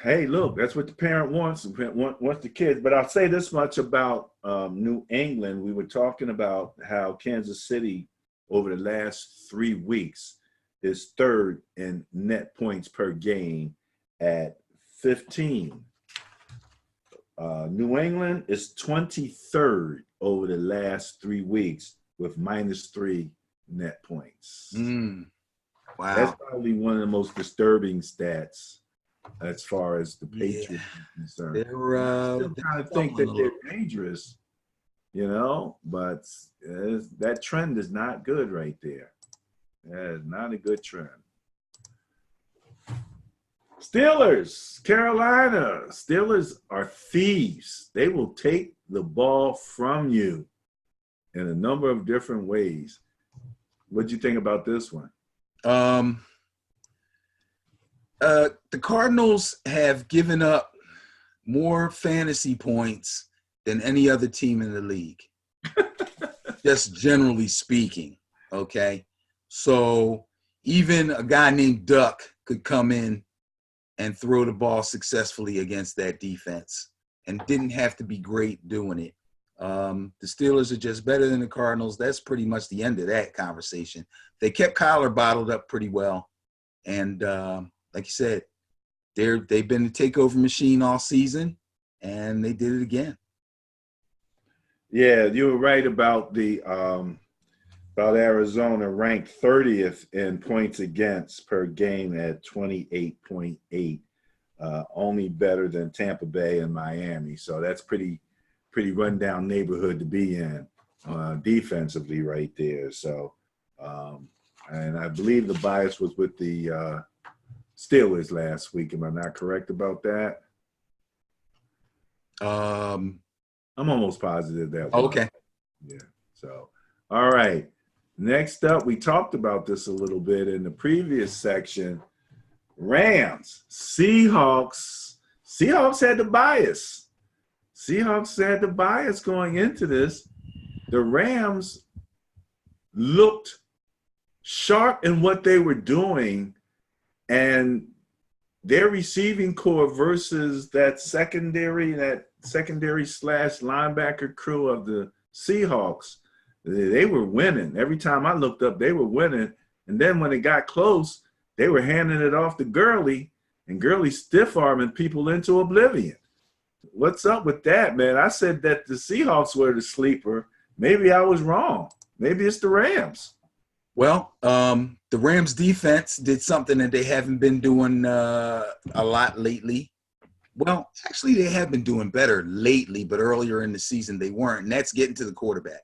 Hey, look, that's what the parent wants the kids. But I'll say this much about New England. We were talking about how Kansas City over the last 3 weeks is third in net points per game at 15. New England is 23rd over the last 3 weeks with -3 net points. Wow. That's probably one of the most disturbing stats as far as the Patriots are concerned. They're still kind of think that they're dangerous, but that trend is not good right there. That is not a good trend. Steelers, Carolina. Steelers are thieves. They will take the ball from you in a number of different ways. What do you think about this one? The Cardinals have given up more fantasy points than any other team in the league. Just generally speaking, okay? So even a guy named Duck could come in and throw the ball successfully against that defense and didn't have to be great doing it. The Steelers are just better than the Cardinals. That's pretty much the end of that conversation. They kept Kyler bottled up pretty well. And like you said, they've been the takeover machine all season, and they did it again. Yeah, you were right about about Arizona, ranked 30th in points against per game at 28.8. only better than Tampa Bay and Miami. So that's pretty rundown neighborhood to be in defensively right there. So, and I believe the bias was with the Steelers last week. Am I not correct about that? I'm almost positive that was. Okay. Yeah. So, all right. Next up, we talked about this a little bit in the previous section. Rams, Seahawks. Seahawks had the bias. Seahawks had the bias going into this. The Rams looked sharp in what they were doing, and their receiving core versus that secondary slash linebacker crew of the Seahawks, they were winning. Every time I looked up, they were winning. And then when it got close, they were handing it off to Gurley, and Gurley stiff-arming people into oblivion. What's up with that, man? I said that the Seahawks were the sleeper. Maybe I was wrong. Maybe it's the Rams. Well, the Rams defense did something that they haven't been doing a lot lately. Well, actually, they have been doing better lately, but earlier in the season they weren't, and that's getting to the quarterback.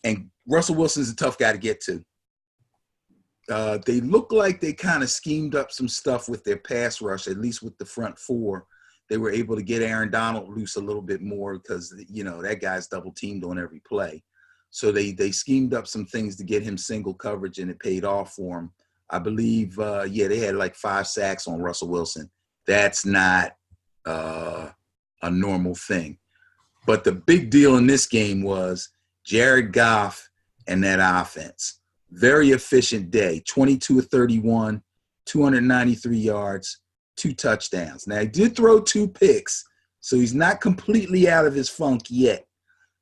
And Russell Wilson's a tough guy to get to. They look like they kind of schemed up some stuff with their pass rush, at least with the front four. They were able to get Aaron Donald loose a little bit more because, that guy's double teamed on every play. So they schemed up some things to get him single coverage, and it paid off for him. I believe, they had like 5 sacks on Russell Wilson. That's not a normal thing. But the big deal in this game was Jared Goff and that offense. Very efficient day, 22 of 31, 293 yards, 2 touchdowns. Now, he did throw 2 picks, so he's not completely out of his funk yet,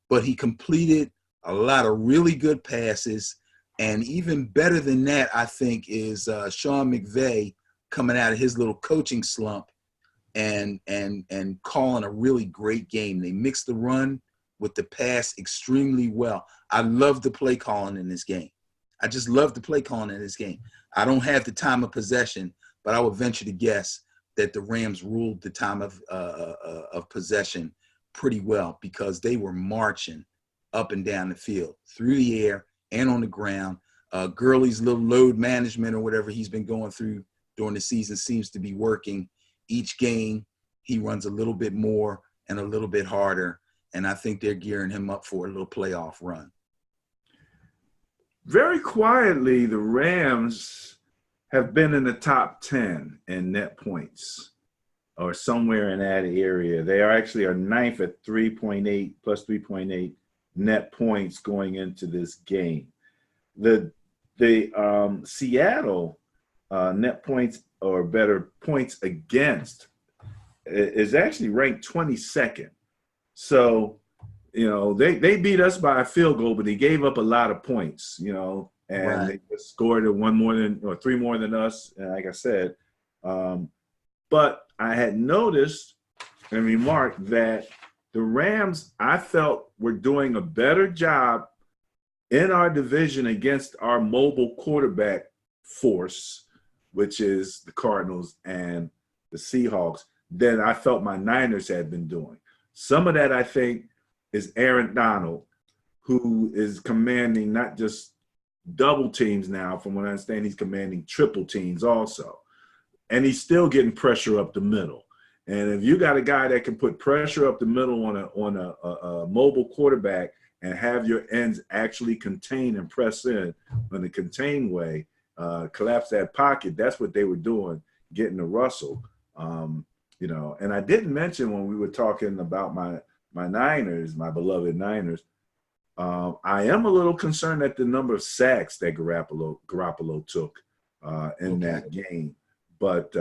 but he completed a lot of really good passes. And even better than that, I think, is Sean McVay coming out of his little coaching slump and calling a really great game. They mixed the run with the pass extremely well. I love the play calling in this game. I just love the play calling in this game. I don't have the time of possession, but I would venture to guess that the Rams ruled the time of possession pretty well because they were marching up and down the field, through the air and on the ground. Gurley's little load management or whatever he's been going through during the season seems to be working. Each game, he runs a little bit more and a little bit harder, and I think they're gearing him up for a little playoff run. Very quietly, the Rams have been in the top 10 in net points or somewhere in that area. They are 9th at 3.8 plus 3.8 net points going into this game. The Seattle net points or better points against is actually ranked 22nd. So, they beat us by a field goal, but they gave up a lot of points, and Right. they just scored 3 more than us. And like I said, but I had noticed and remarked that the Rams, I felt, were doing a better job in our division against our mobile quarterback force, which is the Cardinals and the Seahawks, than I felt my Niners had been doing. Some of that, I think, is Aaron Donald, who is commanding not just double teams now. From what I understand, he's commanding triple teams also. And he's still getting pressure up the middle. And if you got a guy that can put pressure up the middle on a mobile quarterback and have your ends actually contain and press in a contained way, collapse that pocket, that's what they were doing, getting to Russell. And I didn't mention when we were talking about my Niners, my beloved Niners, I am a little concerned at the number of sacks that Garoppolo took in that game. But,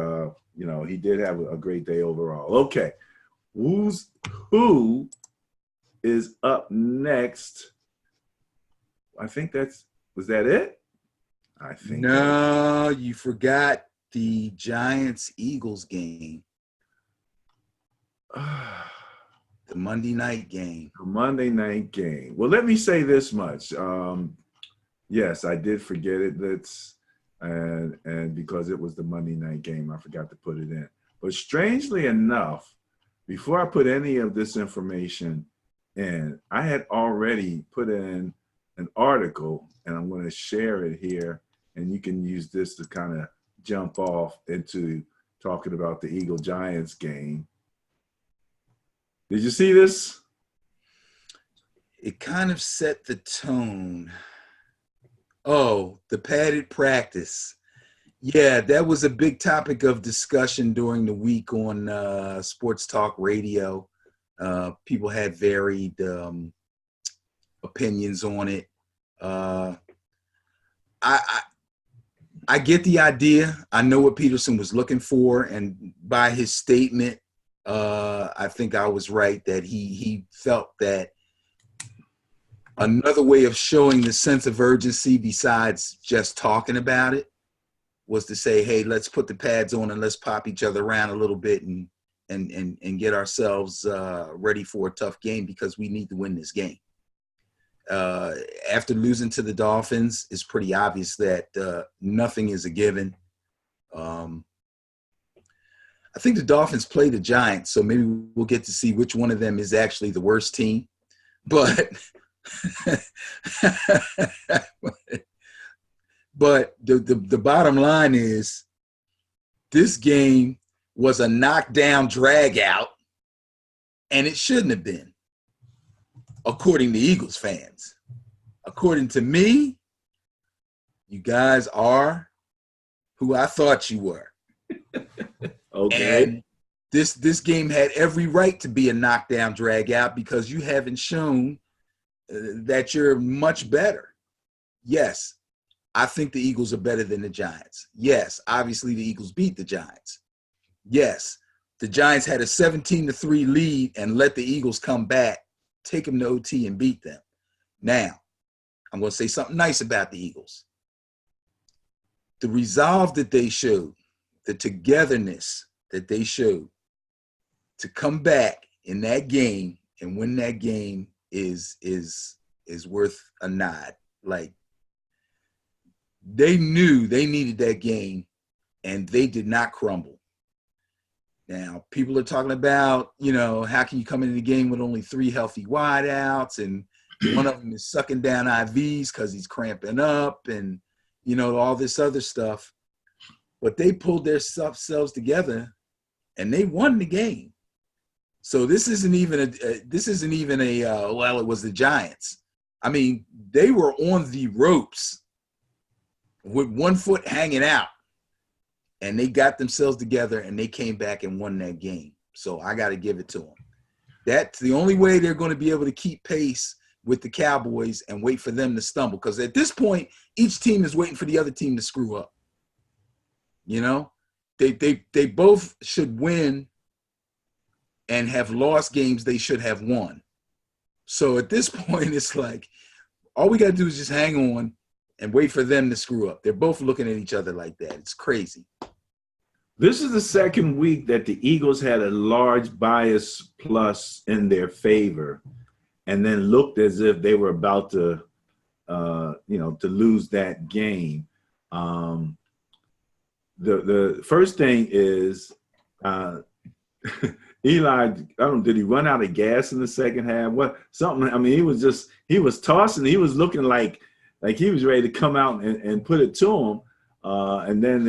he did have a great day overall. Okay. Who is up next? I think was that it? I think. No, you forgot the Giants-Eagles game. The Monday night game. The Monday night game. Well, let me say this much. Yes, I did forget it. And because it was the Monday night game, I forgot to put it in. But strangely enough, before I put any of this information in, I had already put in an article, and I'm going to share it here, and you can use this to kind of jump off into talking about the Eagle Giants game. Did you see this? It kind of set the tone. Oh, the padded practice. Yeah, that was a big topic of discussion during the week on sports talk radio. People had varied opinions on it. I get the idea. I know what Peterson was looking for, and by his statement, I think I was right that he felt that another way of showing the sense of urgency besides just talking about it was to say, hey, let's put the pads on and let's pop each other around a little bit and get ourselves ready for a tough game because we need to win this game. After losing to the Dolphins, it's pretty obvious that nothing is a given. I think the Dolphins play the Giants, so maybe we'll get to see which one of them is actually the worst team. But but the bottom line is this game was a knockdown drag out, and it shouldn't have been, according to Eagles fans. According to me, you guys are who I thought you were. Okay. And this game had every right to be a knockdown drag out because you haven't shown that you're much better. Yes, I think the Eagles are better than the Giants. Yes, obviously the Eagles beat the Giants. Yes, the Giants had a 17-3 lead and let the Eagles come back, take them to OT and beat them. Now, I'm going to say something nice about the Eagles. The resolve that they showed, the togetherness that they showed to come back in that game and win that game is worth a nod. Like, they knew they needed that game and they did not crumble. Now, people are talking about, how can you come into the game with only 3 healthy wideouts and one of them is sucking down IVs because he's cramping up and, all this other stuff. But they pulled their selves together and they won the game. So this isn't even it was the Giants. I mean, they were on the ropes with one foot hanging out. And they got themselves together and they came back and won that game. So I got to give it to them. That's the only way they're going to be able to keep pace with the Cowboys and wait for them to stumble. Because at this point, each team is waiting for the other team to screw up. They both should win and have lost games they should have won. So at this point, it's like all we got to do is just hang on and wait for them to screw up. They're both looking at each other like that. It's crazy. This is the second week that the Eagles had a large bias plus in their favor and then looked as if they were about to, to lose that game. The first thing is Eli, did he run out of gas in the second half? What something? I mean, he was tossing. He was looking like he was ready to come out and put it to him. And then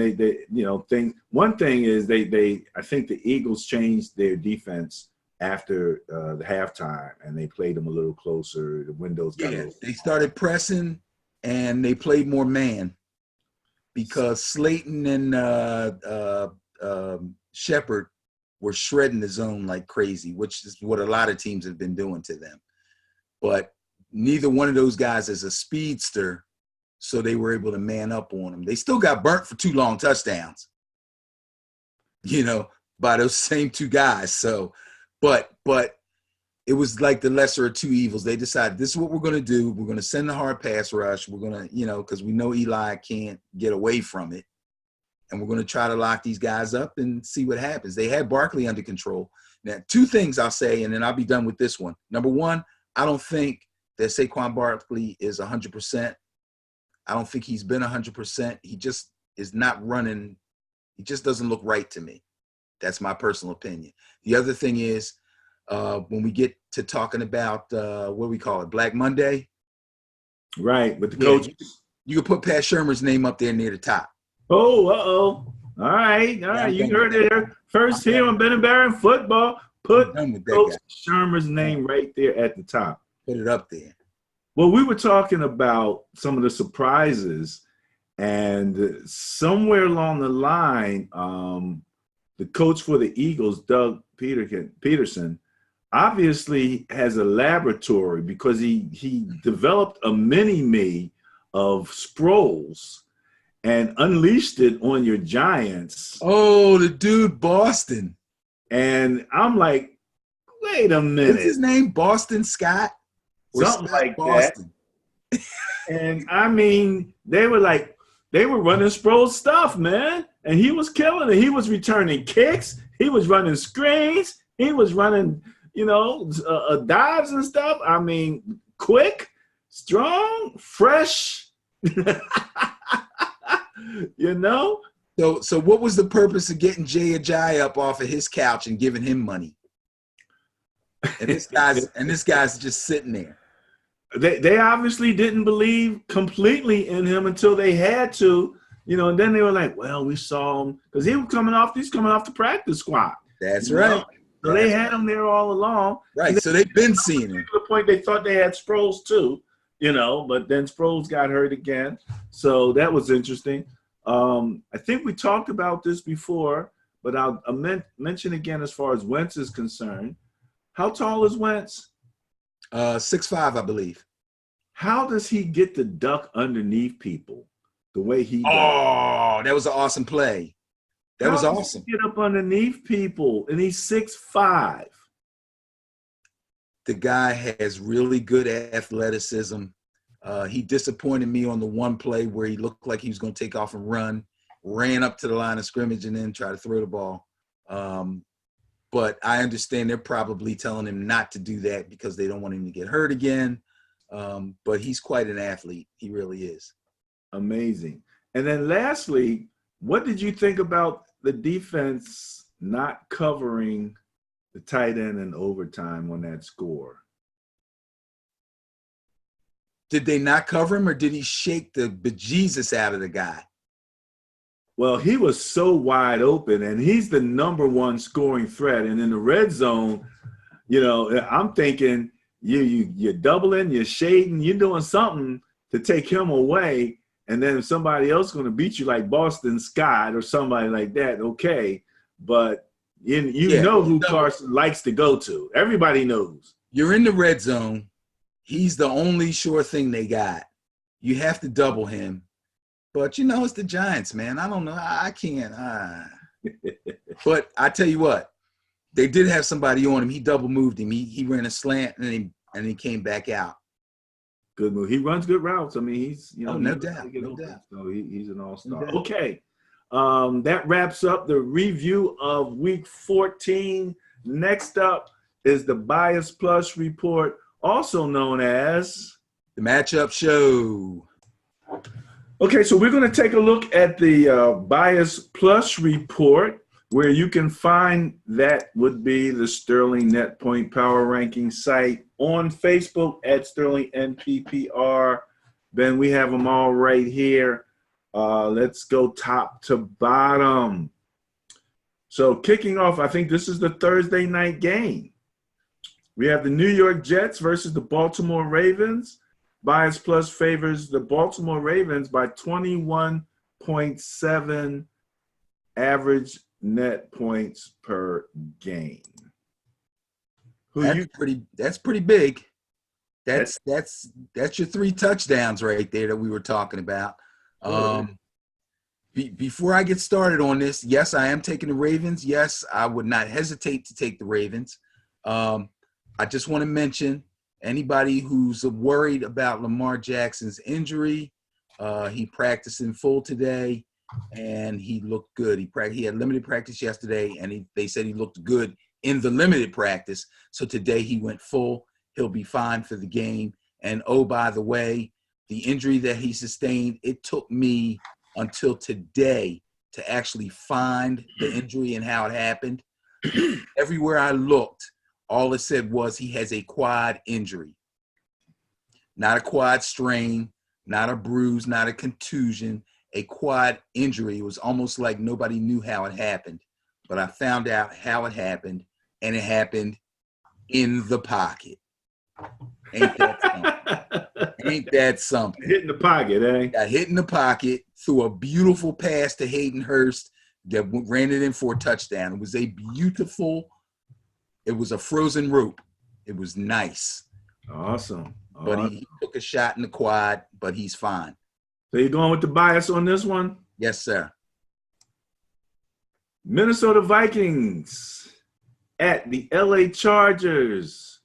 one thing is I think the Eagles changed their defense after the halftime and they played them a little closer. The windows got a little. They started pressing and they played more man because Slayton and Shepard were shredding the zone like crazy, which is what a lot of teams have been doing to them. But neither one of those guys is a speedster, so they were able to man up on them. They still got burnt for 2 long touchdowns, by those same 2 guys. So, but it was like the lesser of 2 evils. They decided this is what we're going to do. We're going to send the hard pass rush. We're going to, because we know Eli can't get away from it. And we're going to try to lock these guys up and see what happens. They had Barkley under control. Now, 2 things I'll say, and then I'll be done with this one. Number one, I don't think that Saquon Barkley is 100%. I don't think he's been 100%. He just is not running. He just doesn't look right to me. That's my personal opinion. The other thing is, when we get to talking about what we call it, Black Monday. Right, with the Yeah, coach. you could put Pat Shermer's name up there near the top. Oh, uh-oh. All right. Yeah, I'm You done with heard it that. here first here on Ben and Baron Football. I'm Put done with that Coach guy. Shermer's name right there at the top. Put it up there. Well, we were talking about some of the surprises, and somewhere along the line, the coach for the Eagles, Doug Peterson, obviously has a laboratory because he developed a mini-me of Sproles and unleashed it on your Giants. Oh, the dude Boston. And I'm like, wait a minute. What's his name? Boston Scott? Or Something Scott like Boston. that. And I mean, they were running Sproles stuff, man. And he was killing it. He was returning kicks. He was running screens. He was running, dives and stuff. I mean, quick, strong, fresh. So what was the purpose of getting Jay Ajayi up off of his couch and giving him money? And this guy's just sitting there. They obviously didn't believe completely in him until they had to, and then they were like, well, we saw him because he's coming off the practice squad. That's right. So they had him there all along. Right. So they've been seeing him. To the point they thought they had Sproles too, but then Sproles got hurt again. So that was interesting. I think we talked about this before, but I'll mention again as far as Wentz is concerned. How tall is Wentz? 6'5", I believe. How does he get to duck underneath people the way he does? Oh, that was an awesome play. That was awesome. Get up underneath people, and he's 6'5". The guy has really good athleticism. He disappointed me on the one play where he looked like he was going to take off and run, ran up to the line of scrimmage, and then try to throw the ball. But I understand they're probably telling him not to do that because they don't want him to get hurt again. But he's quite an athlete. He really is. Amazing. And then lastly, what did you think about the defense not covering the tight end in overtime on that score? Did they not cover him, or did he shake the bejesus out of the guy? Well, he was so wide open, and he's the number one scoring threat. And in the red zone, I'm thinking you're doubling, you're shading, you're doing something to take him away. And then if somebody else is going to beat you like Boston Scott or somebody like that, okay. But you know who Carson likes to go to. Everybody knows. You're in the red zone. He's the only sure thing they got. You have to double him. But, it's the Giants, man. I don't know. I can't. But I tell you what, they did have somebody on him. He double moved him. He ran a slant, and he came back out. Good move. He runs good routes. I mean, he's, no doubt. No doubt. So he's an all-star. Okay. That wraps up the review of Week 14. Next up is the Bias Plus Report, also known as the Matchup Show. Okay, so we're going to take a look at the Bias Plus Report, where you can find that would be the Sterling Net Point Power Ranking site on Facebook at Sterling NPPR. Ben, we have them all right here. Let's go top to bottom. So kicking off, I think this is the Thursday night game. We have the New York Jets versus the Baltimore Ravens. Bias Plus favors the Baltimore Ravens by 21.7 average net points per game. That's pretty big. That's your 3 touchdowns right there that we were talking about. Before I get started on this, yes, I am taking the Ravens. Yes, I would not hesitate to take the Ravens. I just want to mention anybody who's worried about Lamar Jackson's injury, he practiced in full today, and he looked good. He had limited practice yesterday, and they said he looked good in the limited practice. So today he went full. He'll be fine for the game. And, oh, by the way, the injury that he sustained, it took me until today to actually find the injury and how it happened. Everywhere I looked, all it said was he has a quad injury. Not a quad strain, not a bruise, not a contusion, a quad injury. It was almost like nobody knew how it happened. But I found out how it happened, and it happened in the pocket. Ain't that something? Ain't that something? Hit in the pocket, eh? Got hit in the pocket, threw a beautiful pass to Hayden Hurst that ran it in for a touchdown. It was a beautiful, it was a frozen rope. It was nice. Awesome. But he took a shot in the quad, but he's fine. So you're going with the bias on this one? Yes, sir. Minnesota Vikings at the LA Chargers.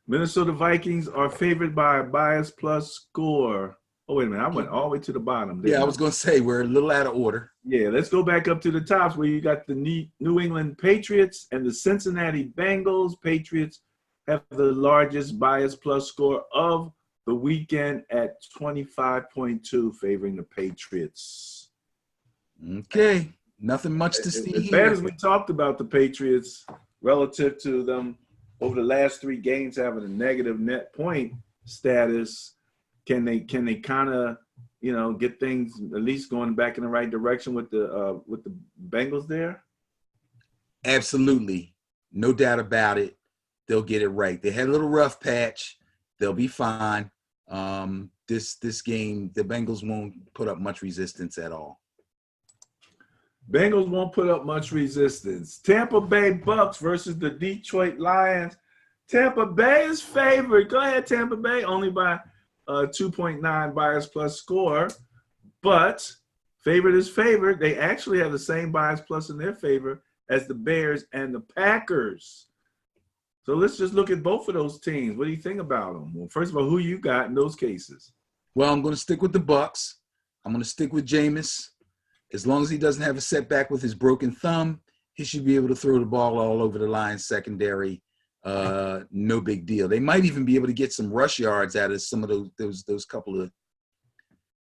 Minnesota Vikings are favored by a bias plus score. Oh, wait a minute. I went all the way to the bottom. Yeah, I was going to say we're a little out of order. Yeah, let's go back up to the tops where you got the New England Patriots and the Cincinnati Bengals. Patriots have the largest bias plus score of the weekend at 25.2, favoring the Patriots. Okay, nothing much to see as here. bad as we talked about the Patriots relative to them over the last 3 games having a negative net point status, can they kind of, you know, get things at least going back in the right direction with the Bengals there? Absolutely, no doubt about it. They'll get it right. They had a little rough patch. They'll be fine. This game, the Bengals won't put up much resistance at all. Bengals won't put up much resistance. Tampa Bay Bucks versus the Detroit Lions. Tampa Bay is favored. Go ahead, Tampa Bay, only by 2.9 bias plus score. But favored is favored. They actually have the same bias plus in their favor as the Bears and the Packers. So let's just look at both of those teams. What do you think about them? Well, first of all, who you got in those cases? Well, I'm going to stick with the Bucks. I'm going to stick with Jameis. As long as he doesn't have a setback with his broken thumb, he should be able to throw the ball all over the Lions secondary. No big deal. They might even be able to get some rush yards out of some of those couple of,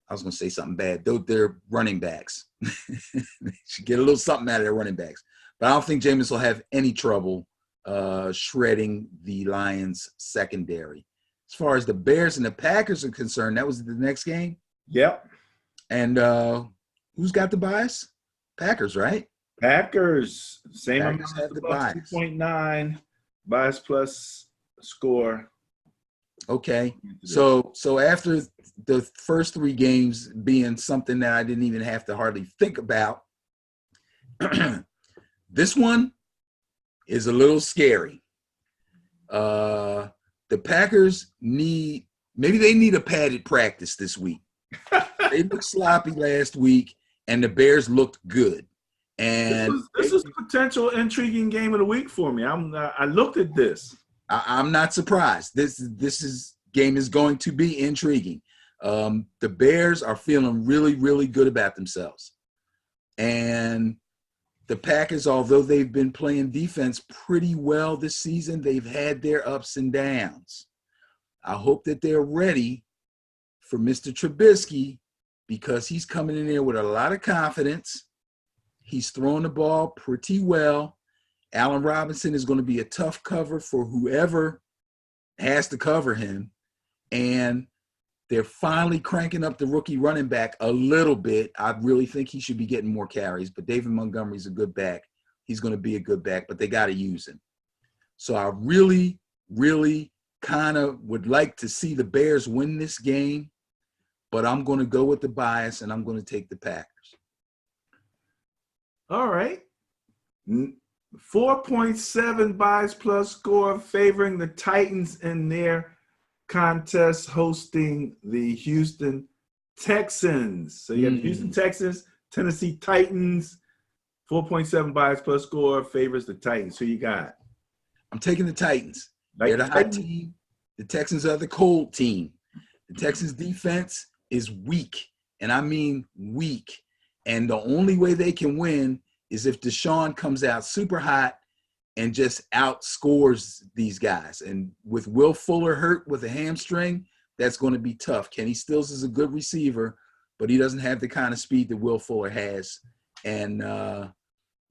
I was going to say something bad. They're running backs. They should get a little something out of their running backs. But I don't think Jameis will have any trouble shredding the Lions secondary. As far as the Bears and the Packers are concerned, that was the next game. Yep. And who's got the bias? Packers, right? Packers, same Packers amount as the Bucks, 2.9 bias plus score. Okay. So after the first 3 games being something that I didn't even have to hardly think about, this one is a little scary. The Packers maybe they need a padded practice this week. They looked sloppy last week, and the Bears looked good. And this is a potential intriguing game of the week for me. I looked at this. I'm not surprised. This game is going to be intriguing. The Bears are feeling really, really good about themselves. And the Packers, although they've been playing defense pretty well this season, they've had their ups and downs. I hope that they're ready for Mr. Trubisky because he's coming in there with a lot of confidence. He's throwing the ball pretty well. Allen Robinson is going to be a tough cover for whoever has to cover him. And they're finally cranking up the rookie running back a little bit. I really think he should be getting more carries, but David Montgomery's a good back. He's going to be a good back, but they got to use him. So I really, really kind of would like to see the Bears win this game, but I'm going to go with the bias, and I'm going to take the Packers. All right. 4.7 bias plus score favoring the Titans in their contest hosting the Houston Texans. So you have the Houston Texans, Tennessee Titans. 4.7 bias plus score favors the Titans. Who you got? I'm taking the Titans. They're the hot team. The Texans are the cold team. The Texans defense is weak, and I mean weak. And the only way they can win is if Deshaun comes out super hot and just outscores these guys. And with Will Fuller hurt with a hamstring, that's going to be tough. Kenny Stills is a good receiver, but he doesn't have the kind of speed that Will Fuller has. And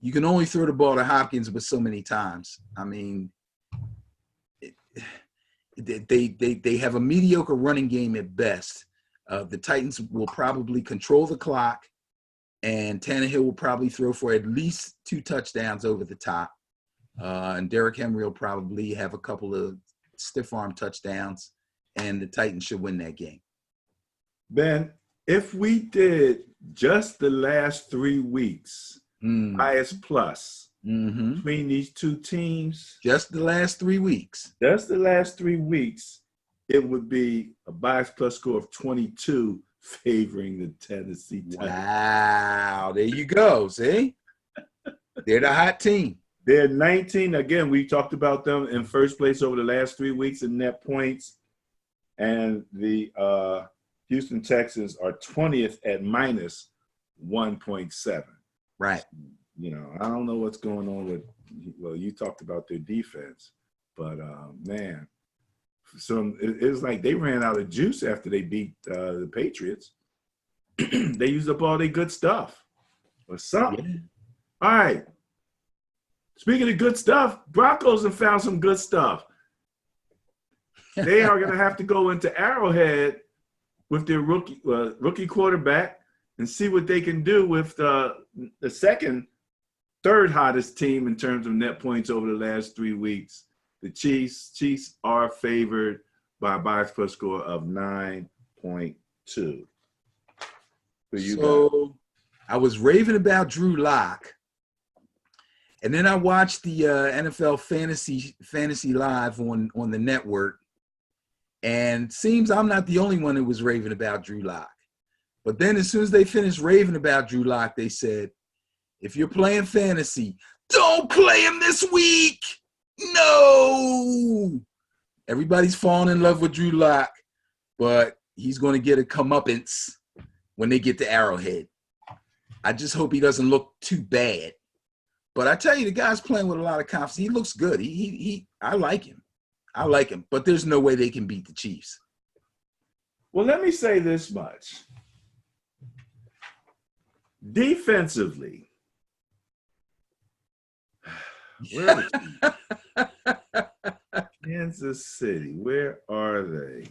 you can only throw the ball to Hopkins but so many times. I mean, they have a mediocre running game at best. The Titans will probably control the clock, and Tannehill will probably throw for at least 2 touchdowns over the top. And Derrick Henry will probably have a couple of stiff arm touchdowns, and the Titans should win that game. Ben, if we did just the last 3 weeks, bias plus, between these 2 teams, just the last 3 weeks, it would be a bias plus score of 22 favoring the Tennessee Titans. Wow, there you go. See, they're the hot team. They're 19. Again, we talked about them in first place over the last 3 weeks in net points. And the Houston Texans are 20th at minus 1.7. Right. You know, I don't know what's going on with, well, you talked about their defense, but man, it's like they ran out of juice after they beat the Patriots. They used up all their good stuff or something. Yeah. All right. Speaking of good stuff, Broncos have found some good stuff. They are going to have to go into Arrowhead with their rookie quarterback and see what they can do with the third hottest team in terms of net points over the last 3 weeks. The Chiefs. Chiefs are favored by a bias plus score of 9.2. So I was raving about Drew Lock, and then I watched the NFL Fantasy Live on the network, and seems I'm not the only one that was raving about Drew Lock. But then as soon as they finished raving about Drew Lock, they said, if you're playing fantasy, don't play him this week. No. Everybody's falling in love with Drew Lock, but he's going to get a comeuppance when they get to Arrowhead. I just hope he doesn't look too bad. But I tell you, the guy's playing with a lot of confidence. He looks good. I like him. I like him. But there's no way they can beat the Chiefs. Well, let me say this much. Defensively, where are the Kansas City, where are they?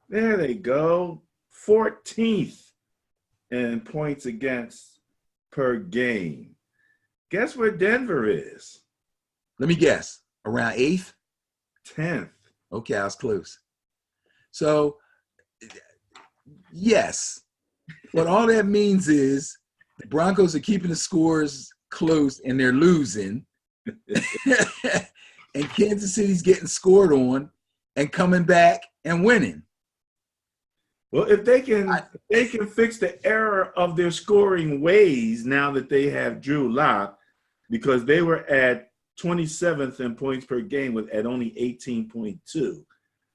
There they go. 14th in points against per game. Guess where Denver is? Let me guess. Around 8th? 10th. Okay, I was close. So, yes. But all that means is the Broncos are keeping the scores close and they're losing. And Kansas City's getting scored on and coming back and winning. Well, if they can fix the error of their scoring ways now that they have Drew Lock, because they were at 27th in points per game at only 18.2.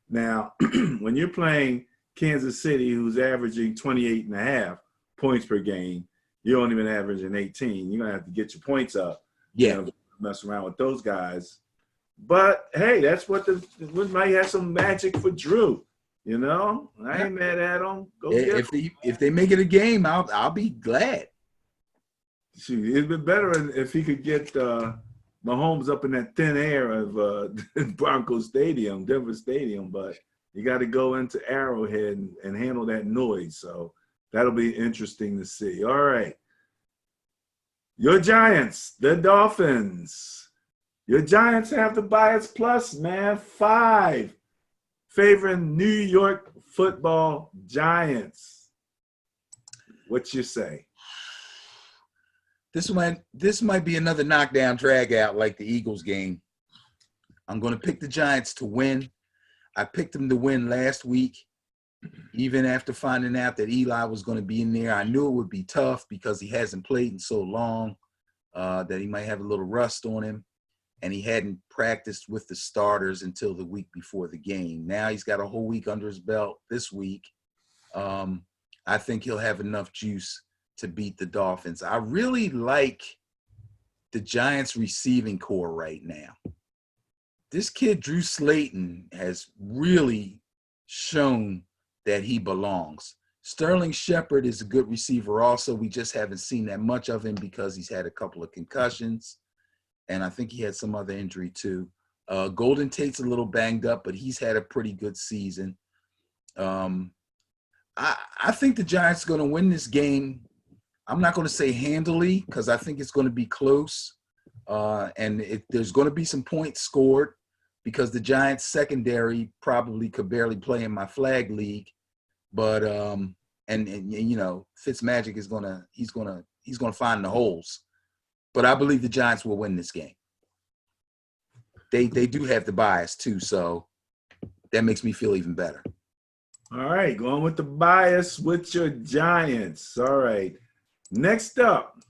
Now, when you're playing Kansas City, who's averaging 28.5 points per game, you're only been averaging 18. You're going to have to get your points up. Yeah. You know, mess around with those guys. But, hey, that's what might have some magic for Drew. You know, I ain't mad at them. If they make it a game, I'll be glad. Shoot, it'd be better if he could get Mahomes up in that thin air of Broncos Stadium, Denver Stadium. But you got to go into Arrowhead and handle that noise. So that'll be interesting to see. All right. Your Giants, the Dolphins. Your Giants have the bias plus, man. 5. Favoring New York Football Giants. What you say? This might be another knockdown drag out like the Eagles game. I'm going to pick the Giants to win. I picked them to win last week, even after finding out that Eli was going to be in there. I knew it would be tough because he hasn't played in so long, that he might have a little rust on him. And he hadn't practiced with the starters until the week before the game. Now he's got a whole week under his belt this week. I think he'll have enough juice to beat the Dolphins. I really like the Giants receiving core right now. This kid, Drew Slayton, has really shown that he belongs. Sterling Shepard is a good receiver also. We just haven't seen that much of him because he's had a couple of concussions, and I think he had some other injury too. Golden Tate's a little banged up, but he's had a pretty good season. I think the Giants are going to win this game. I'm not going to say handily because I think it's going to be close, and there's going to be some points scored because the Giants secondary probably could barely play in my flag league. But and you know, Fitzmagic is he's gonna find the holes. But I believe the Giants will win this game. They do have the bias too, so that makes me feel even better. All right, going with the bias with your Giants. All right. Next up.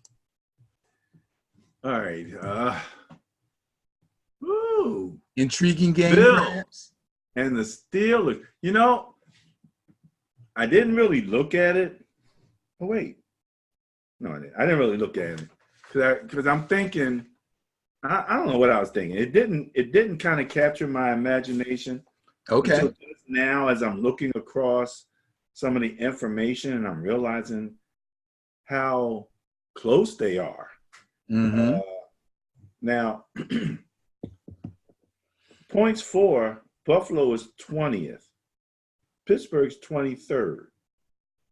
All right. Intriguing game, Bills perhaps? and the Steelers. You know, I didn't really look at it. Oh, wait. No, I didn't really look at it. Because I'm thinking, I don't know what I was thinking. It didn't kind of capture my imagination. Okay. Until just now, as I'm looking across some of the information and I'm realizing how close they are. Mm-hmm. Now, points for Buffalo is 20th. Pittsburgh's 23rd.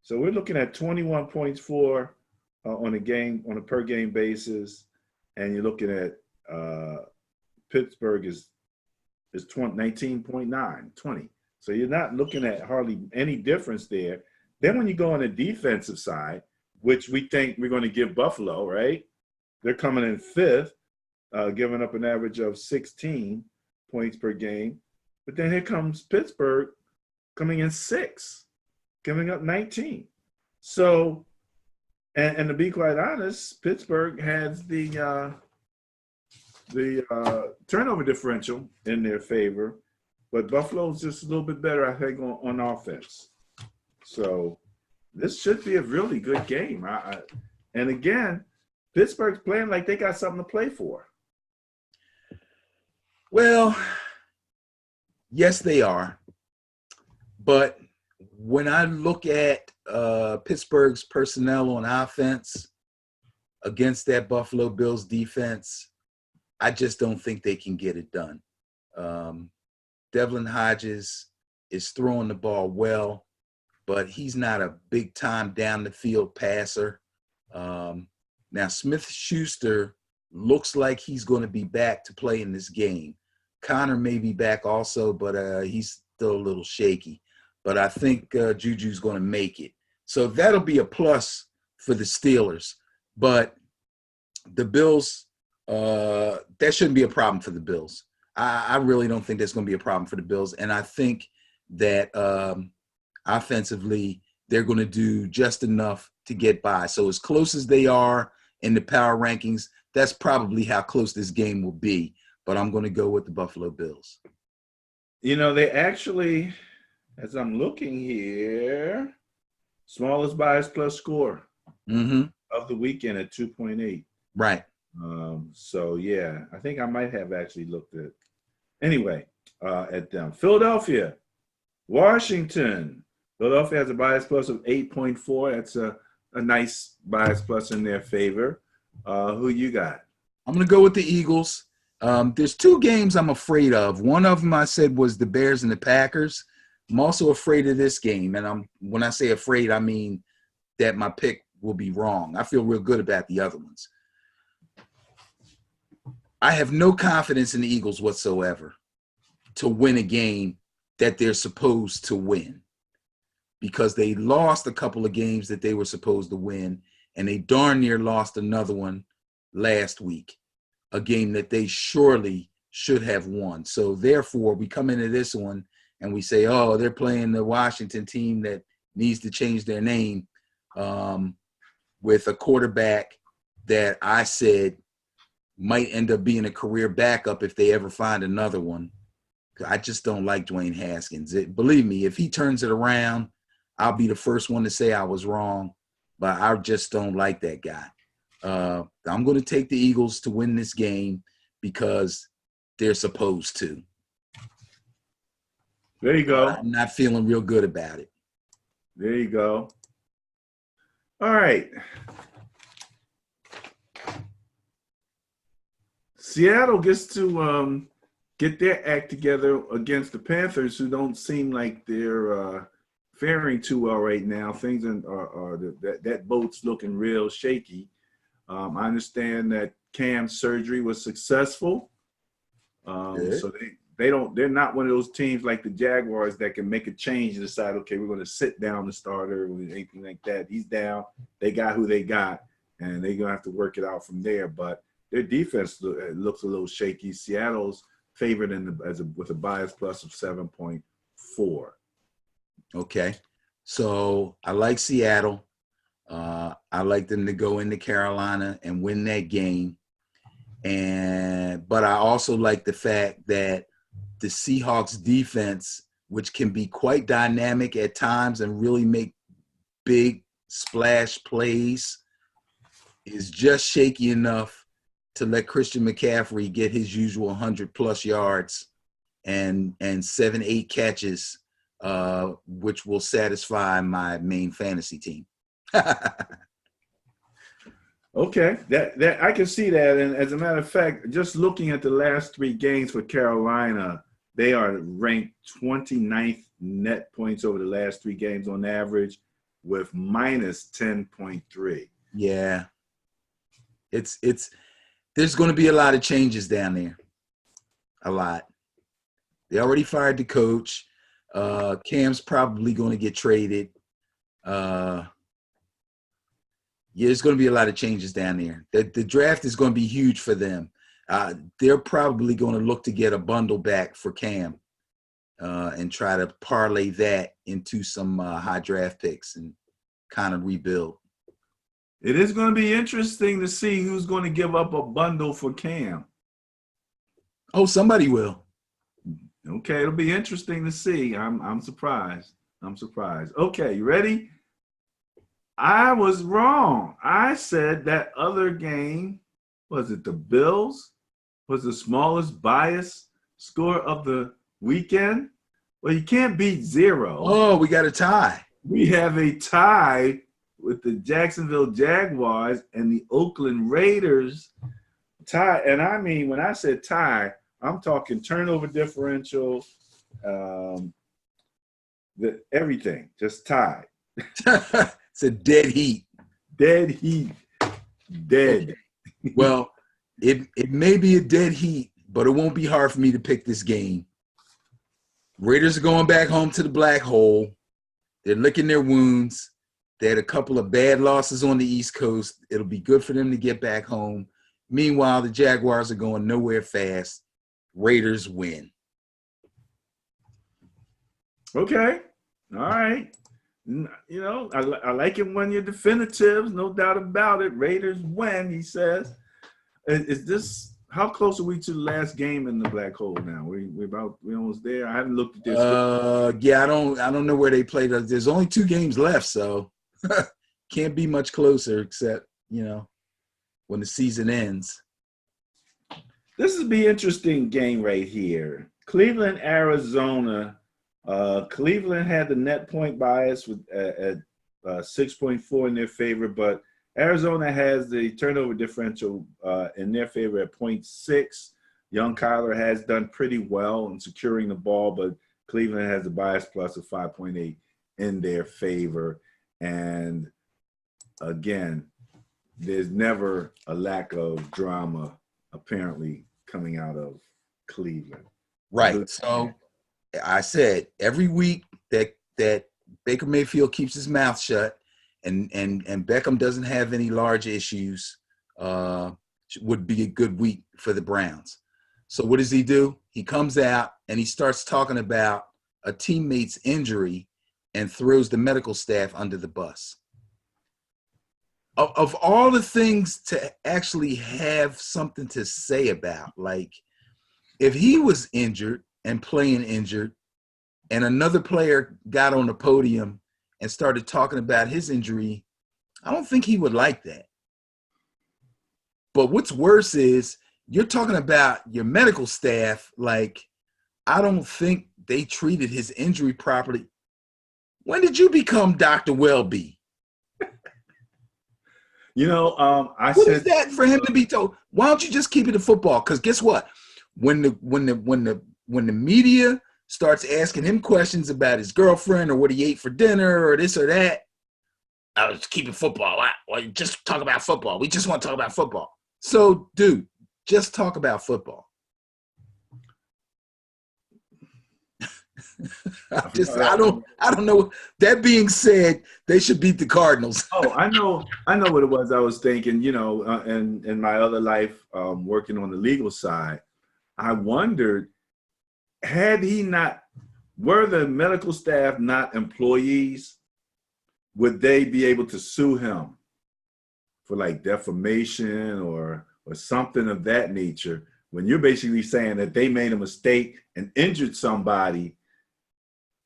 So we're looking at 21 points for on a per game basis, and you're looking at Pittsburgh is 19.9, 20. So you're not looking at hardly any difference there. Then when you go on the defensive side, which we think we're going to give Buffalo, right? They're coming in 5th, giving up an average of 16 points per game. But then here comes Pittsburgh coming in 6th, giving up 19. So, and to be quite honest, Pittsburgh has the turnover differential in their favor, but Buffalo's just a little bit better, I think, on offense. So this should be a really good game. And again, Pittsburgh's playing like they got something to play for. Well, yes, they are. But when I look at Pittsburgh's personnel on offense against that Buffalo Bills defense, I just don't think they can get it done. Devlin Hodges is throwing the ball well, but he's not a big-time down-the-field passer. Now, Smith-Schuster looks like he's going to be back to play in this game. Connor may be back also, but he's still a little shaky. But I think Juju's going to make it. So that'll be a plus for the Steelers. But the Bills, that shouldn't be a problem for the Bills. I really don't think that's going to be a problem for the Bills. And I think that offensively, they're going to do just enough to get by. So as close as they are in the power rankings, that's probably how close this game will be. But I'm going to go with the Buffalo Bills. You know, they actually, as I'm looking here, smallest bias plus score of the weekend at 2.8. Right. So, yeah, I think I might have actually looked at them. Philadelphia, Washington. Philadelphia has a bias plus of 8.4. That's a nice bias plus in their favor. Who you got? I'm going to go with the Eagles. There's 2 games I'm afraid of. One of them I said was the Bears and the Packers. I'm also afraid of this game. And when I say afraid, I mean that my pick will be wrong. I feel real good about the other ones. I have no confidence in the Eagles whatsoever to win a game that they're supposed to win, because they lost a couple of games that they were supposed to win, and they darn near lost another one last week, a game that they surely should have won. So therefore, we come into this one and we say, oh, they're playing the Washington team that needs to change their name, with a quarterback that I said might end up being a career backup if they ever find another one. I just don't like Dwayne Haskins. Believe me, if he turns it around, I'll be the first one to say I was wrong, but I just don't like that guy. I'm going to take the Eagles to win this game because they're supposed to. There you go. I'm not feeling real good about it. There you go. All right. Seattle gets to get their act together against the Panthers, who don't seem like they're faring too well right now. Things are that boat's looking real shaky. I understand that Cam's surgery was successful, Good. so they're not one of those teams like the Jaguars that can make a change and decide, okay, we're going to sit down the starter or anything like that. He's down. They got who they got, and they're going to have to work it out from there. But their defense looks a little shaky. Seattle's favored with a bias plus of 7.4. Okay. So I like Seattle. I like them to go into Carolina and win that game. But I also like the fact that the Seahawks defense, which can be quite dynamic at times and really make big splash plays, is just shaky enough to let Christian McCaffrey get his usual 100+ yards and 7-8 catches, which will satisfy my main fantasy team. Okay, that I can see that. And as a matter of fact, just looking at the last 3 games for Carolina, they are ranked 29th net points over the last 3 games on average, with minus 10.3. Yeah, it's there's going to be a lot of changes down there. A lot. They already fired the coach. Cam's probably going to get traded. Yeah, there's going to be a lot of changes down there. The draft is going to be huge for them. They're probably going to look to get a bundle back for Cam and try to parlay that into some high draft picks and kind of rebuild. It is going to be interesting to see who's going to give up a bundle for Cam. Oh, somebody will. Okay, it'll be interesting to see. I'm surprised. I'm surprised. Okay, you ready? I was wrong. I said that other game, was it the Bills, was the smallest bias score of the weekend? Well, you can't beat 0. Oh, we got a tie. We have a tie with the Jacksonville Jaguars and the Oakland Raiders. Tie, and I mean, when I said tie, I'm talking turnover differential, everything, just tied. It's a dead heat. Dead heat. Dead. Okay. Well, it may be a dead heat, but it won't be hard for me to pick this game. Raiders are going back home to the black hole. They're licking their wounds. They had a couple of bad losses on the East Coast. It'll be good for them to get back home. Meanwhile, the Jaguars are going nowhere fast. Raiders win. Okay. All right. You know, I like it when you're definitive, no doubt about it. Raiders win, he says. Is this, how close are we to the last game in the black hole now? We almost there. I haven't looked at this. Yeah, I don't know where they played. There's only 2 games left, so can't be much closer except, when the season ends. This would be an interesting game right here. Cleveland, Arizona. Cleveland had the net point bias at 6.4 in their favor, but Arizona has the turnover differential in their favor at 0.6. Young Kyler has done pretty well in securing the ball, but Cleveland has a bias plus of 5.8 in their favor. And again, there's never a lack of drama apparently coming out of Cleveland. Right. So I said every week that Baker Mayfield keeps his mouth shut and Beckham doesn't have any large issues, would be a good week for the Browns. So what does he do? He comes out and he starts talking about a teammate's injury and throws the medical staff under the bus. Of all the things to actually have something to say about, like if he was injured and playing injured and another player got on the podium and started talking about his injury, I don't think he would like that. But what's worse is you're talking about your medical staff like, I don't think they treated his injury properly. When did you become Dr. Welby? I What is said, that for him to be told? Why don't you just keep it to football? Because guess what? When the media starts asking him questions about his girlfriend or what he ate for dinner or this or that, I was keeping football. Well, just talk about football. We just want to talk about football. So, dude, just talk about football. I don't know. That being said, they should beat the Cardinals. Oh, I know what it was. I was thinking, in my other life, working on the legal side, I wondered, were the medical staff not employees, would they be able to sue him for like defamation or something of that nature? When you're basically saying that they made a mistake and injured somebody,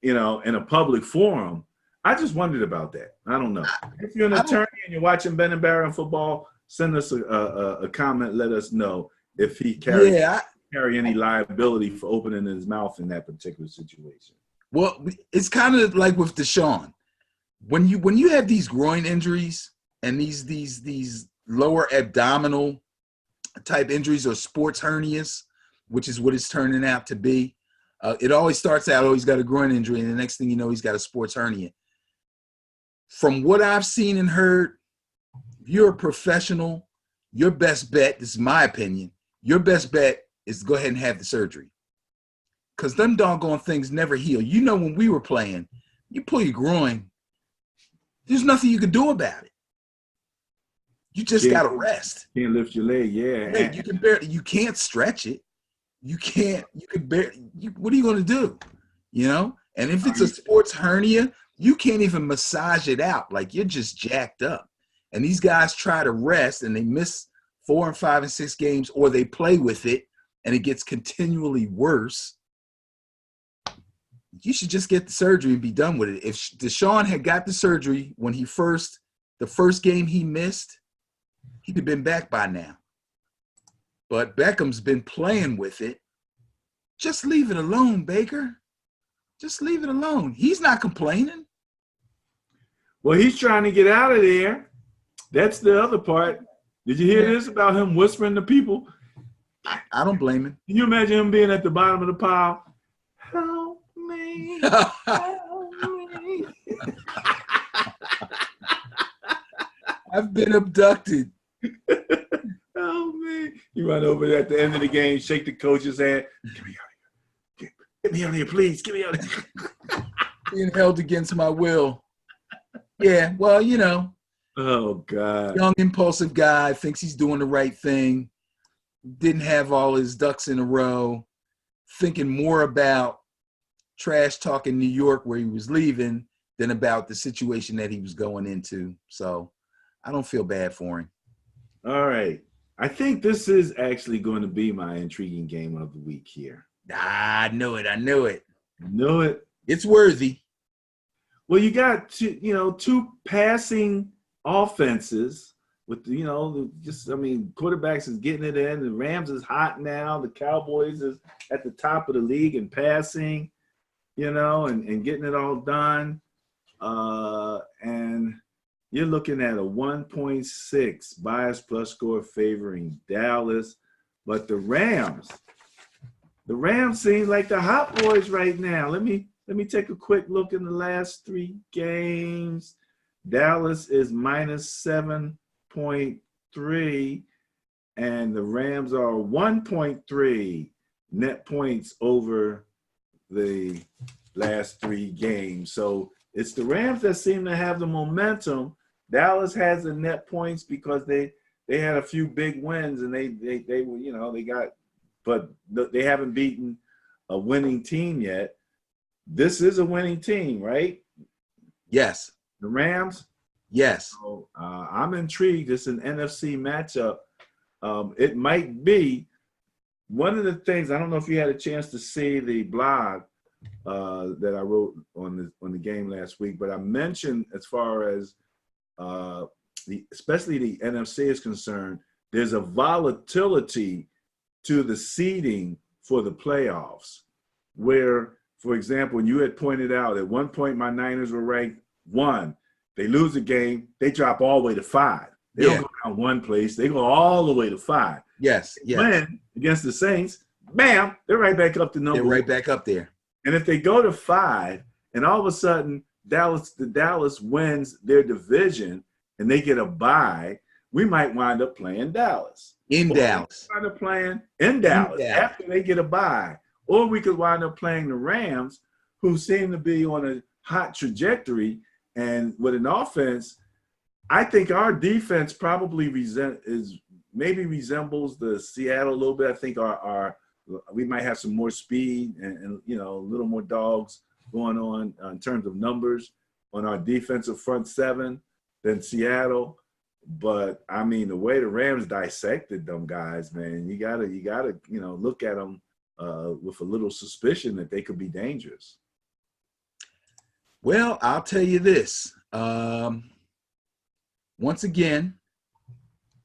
in a public forum. I just wondered about that. I don't know. If you're an attorney and you're watching Ben and Barron football, send us a comment. Let us know if he carry any liability for opening his mouth in that particular situation. Well, it's kind of like with Deshaun. When you have these groin injuries and these lower abdominal type injuries or sports hernias, which is what it's turning out to be, it always starts out, he's got a groin injury, and the next thing you know, he's got a sports hernia. From what I've seen and heard, if you're a professional, your best bet, this is my opinion, your best bet is to go ahead and have the surgery. Because them doggone things never heal. When we were playing, you pull your groin, there's nothing you can do about it. You just got to rest. Can't lift your leg, yeah. You can't stretch it. What are you going to do? And if it's a sports hernia, you can't even massage it out. Like, you're just jacked up. And these guys try to rest and they miss 4 and 5 and 6 games, or they play with it and it gets continually worse. You should just get the surgery and be done with it. If Deshaun had got the surgery when the first game he missed, he'd have been back by now. But Beckham's been playing with it. Just leave it alone, Baker. Just leave it alone. He's not complaining. Well, he's trying to get out of there. That's the other part. Did you hear this about him whispering to people? I don't blame him. Can you imagine him being at the bottom of the pile? Help me. Help me. I've been abducted. Oh, man. You run over at the end of the game, shake the coach's hand. Get me out of here. Get me out of here, please. Get me out of here. Being held against my will. Yeah, well, Oh, God. Young, impulsive guy, thinks he's doing the right thing. Didn't have all his ducks in a row. Thinking more about trash talking New York where he was leaving than about the situation that he was going into. So I don't feel bad for him. All right. I think this is actually going to be my intriguing game of the week here. I knew it. Knew it. It's worthy. Well, you got two passing offenses with quarterbacks is getting it in. The Rams is hot now. The Cowboys is at the top of the league in passing, and getting it all done. And you're looking at a 1.6 bias plus score favoring Dallas. But the Rams seem like the hot boys right now. Let me take a quick look in the last 3 games. Dallas is minus 7.3, and the Rams are 1.3 net points over the last 3 games. So it's the Rams that seem to have the momentum. Dallas has the net points because they had a few big wins, and they were, but they haven't beaten a winning team yet. This is a winning team, right? Yes. The Rams? Yes. So, I'm intrigued. It's an NFC matchup. It might be one of the things. I don't know if you had a chance to see the blog that I wrote on the game last week, but I mentioned as far as especially the NFC is concerned, there's a volatility to the seeding for the playoffs, where, for example, when you had pointed out at one point my Niners were ranked 1, they lose a game, they drop all the way to 5. They don't Yeah. go down one place. They go all the way to 5. Yes. Yes. Win against the Saints, bam, they're right back up to They're number right 1. back up there. And if they go to 5, and all of a sudden Dallas wins their division and they get a bye, we might wind up playing Dallas. In Or we Dallas. wind up playing in In Dallas Dallas. after they get a bye. Or we could wind up playing the Rams, who seem to be on a hot trajectory. And with an offense, I think our defense probably resembles the Seattle a little bit. I think we might have some more speed and a little more dogs going on in terms of numbers on our defensive front 7 than Seattle. But I mean, the way the Rams dissected them guys, man, you gotta look at them with a little suspicion that they could be dangerous. Well, I'll tell you this. Once again,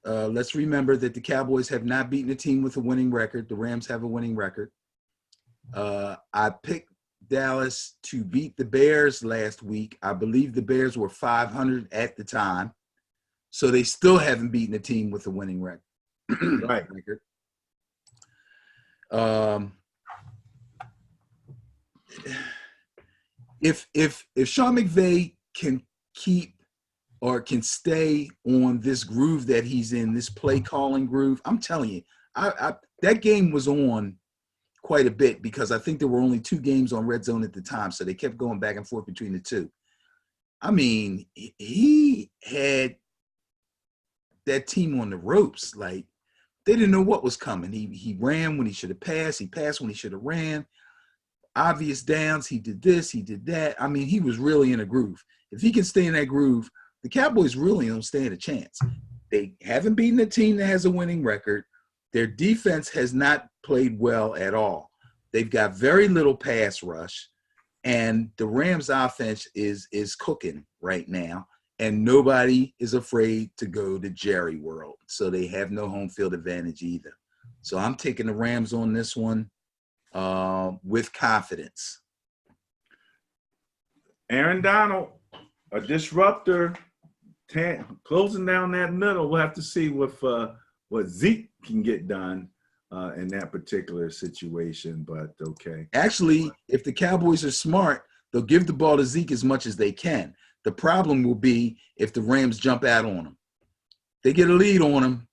let's remember that the Cowboys have not beaten a team with a winning record. The Rams have a winning record. I picked Dallas to beat the Bears last week. I believe the Bears were 500 at the time. So they still haven't beaten a team with a winning record. Right. If Sean McVay can keep or can stay on this groove that he's in, this play calling groove, I'm telling you, that game was on quite a bit because I think there were only 2 games on Red Zone at the time, so they kept going back and forth between the 2. I mean, he had that team on the ropes. Like, they didn't know what was coming. He ran when he should have passed. He passed when he should have ran. Obvious downs. He did this. He did that. I mean, he was really in a groove. If he can stay in that groove, the Cowboys really don't stand a chance. They haven't beaten a team that has a winning record. Their defense has not played well at all. They've got very little pass rush, and the Rams offense is cooking right now. And nobody is afraid to go to Jerry World. So they have no home field advantage either. So I'm taking the Rams on this one with confidence. Aaron Donald, a disruptor, closing down that middle. We'll have to see what Zeke can get done in that particular situation. But okay. Actually, if the Cowboys are smart, they'll give the ball to Zeke as much as they can. The problem will be if the Rams jump out on them. They get a lead on them.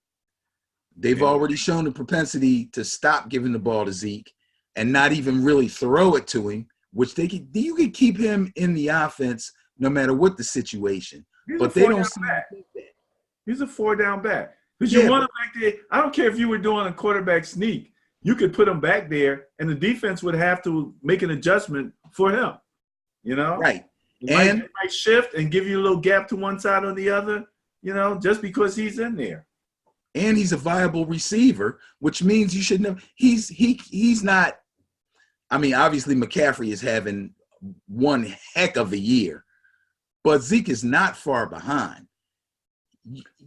They've already shown the propensity to stop giving the ball to Zeke and not even really throw it to him, which you can keep him in the offense no matter what the situation. But they don't see that. He's a 4-down back. Because you want him back there. I don't care if you were doing a quarterback sneak. You could put him back there, and the defense would have to make an adjustment for him. Right. And it might shift and give you a little gap to one side or the other, just because he's in there. And he's a viable receiver, which means you should know he's not. I mean, obviously McCaffrey is having one heck of a year, but Zeke is not far behind.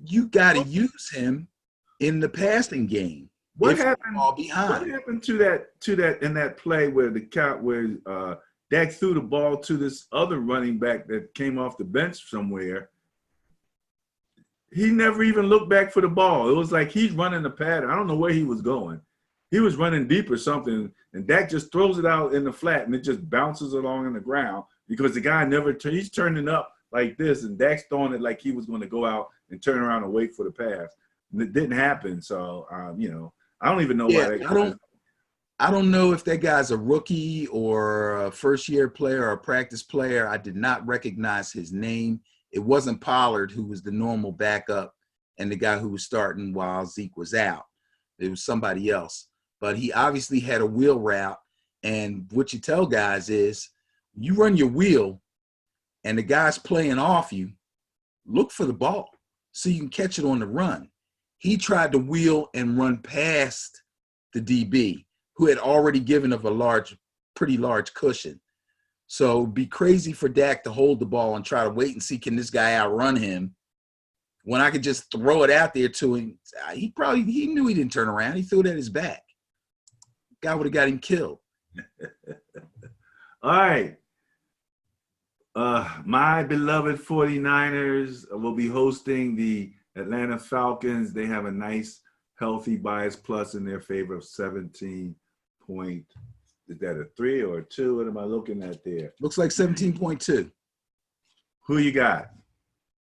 You got to use him in the passing game. What happened? Behind. What happened to that in that play where Dak threw the ball to this other running back that came off the bench somewhere? He never even looked back for the ball. It was like he's running the pattern. I don't know where he was going. He was running deep or something, and Dak just throws it out in the flat, and it just bounces along in the ground because the guy he's turning up like this, and Dak's throwing it like he was going to go out and turn around and wait for the pass. And it didn't happen. So, I don't even know why. I don't know if that guy's a rookie or a first-year player or a practice player. I did not recognize his name. It wasn't Pollard, who was the normal backup, and the guy who was starting while Zeke was out. It was somebody else. But he obviously had a wheel route, and what you tell guys is you run your wheel and the guy's playing off you, look for the ball so you can catch it on the run. He tried to wheel and run past the DB, who had already given up a pretty large cushion. So it'd be crazy for Dak to hold the ball and try to wait and see, can this guy outrun him? When I could just throw it out there to him, he knew he didn't turn around. He threw it at his back. Guy would have got him killed. All right. My beloved 49ers will be hosting the Atlanta Falcons, they have a nice, healthy bias plus in their favor of 17 point. Is that a 3 or a 2? What am I looking at there? Looks like 17.2. Who you got?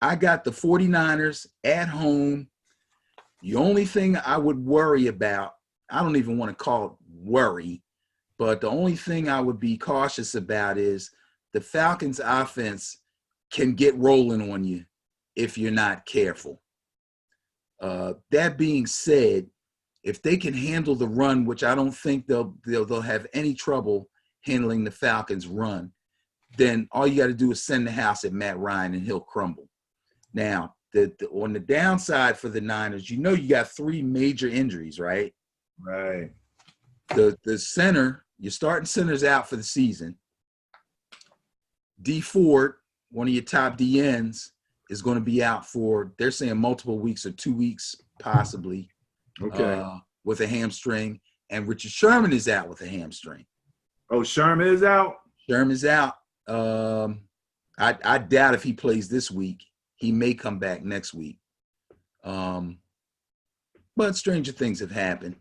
I got the 49ers at home. The only thing I would worry about, I don't even want to call it worry, but the only thing I would be cautious about is the Falcons offense can get rolling on you if you're not careful. That being said, if they can handle the run, which I don't think they'll have any trouble handling the Falcons' run, then all you got to do is send the house at Matt Ryan and he'll crumble. Now, on the downside for the Niners, you got 3 major injuries, right? Right. The center, your starting center's out for the season. D Ford, one of your top DNs, is going to be out for, they're saying multiple weeks or 2 weeks, possibly, Okay. with a hamstring. And Richard Sherman is out with a hamstring. Oh, Sherman is out? Sherman's out. I doubt if he plays this week. He may come back next week. But stranger things have happened.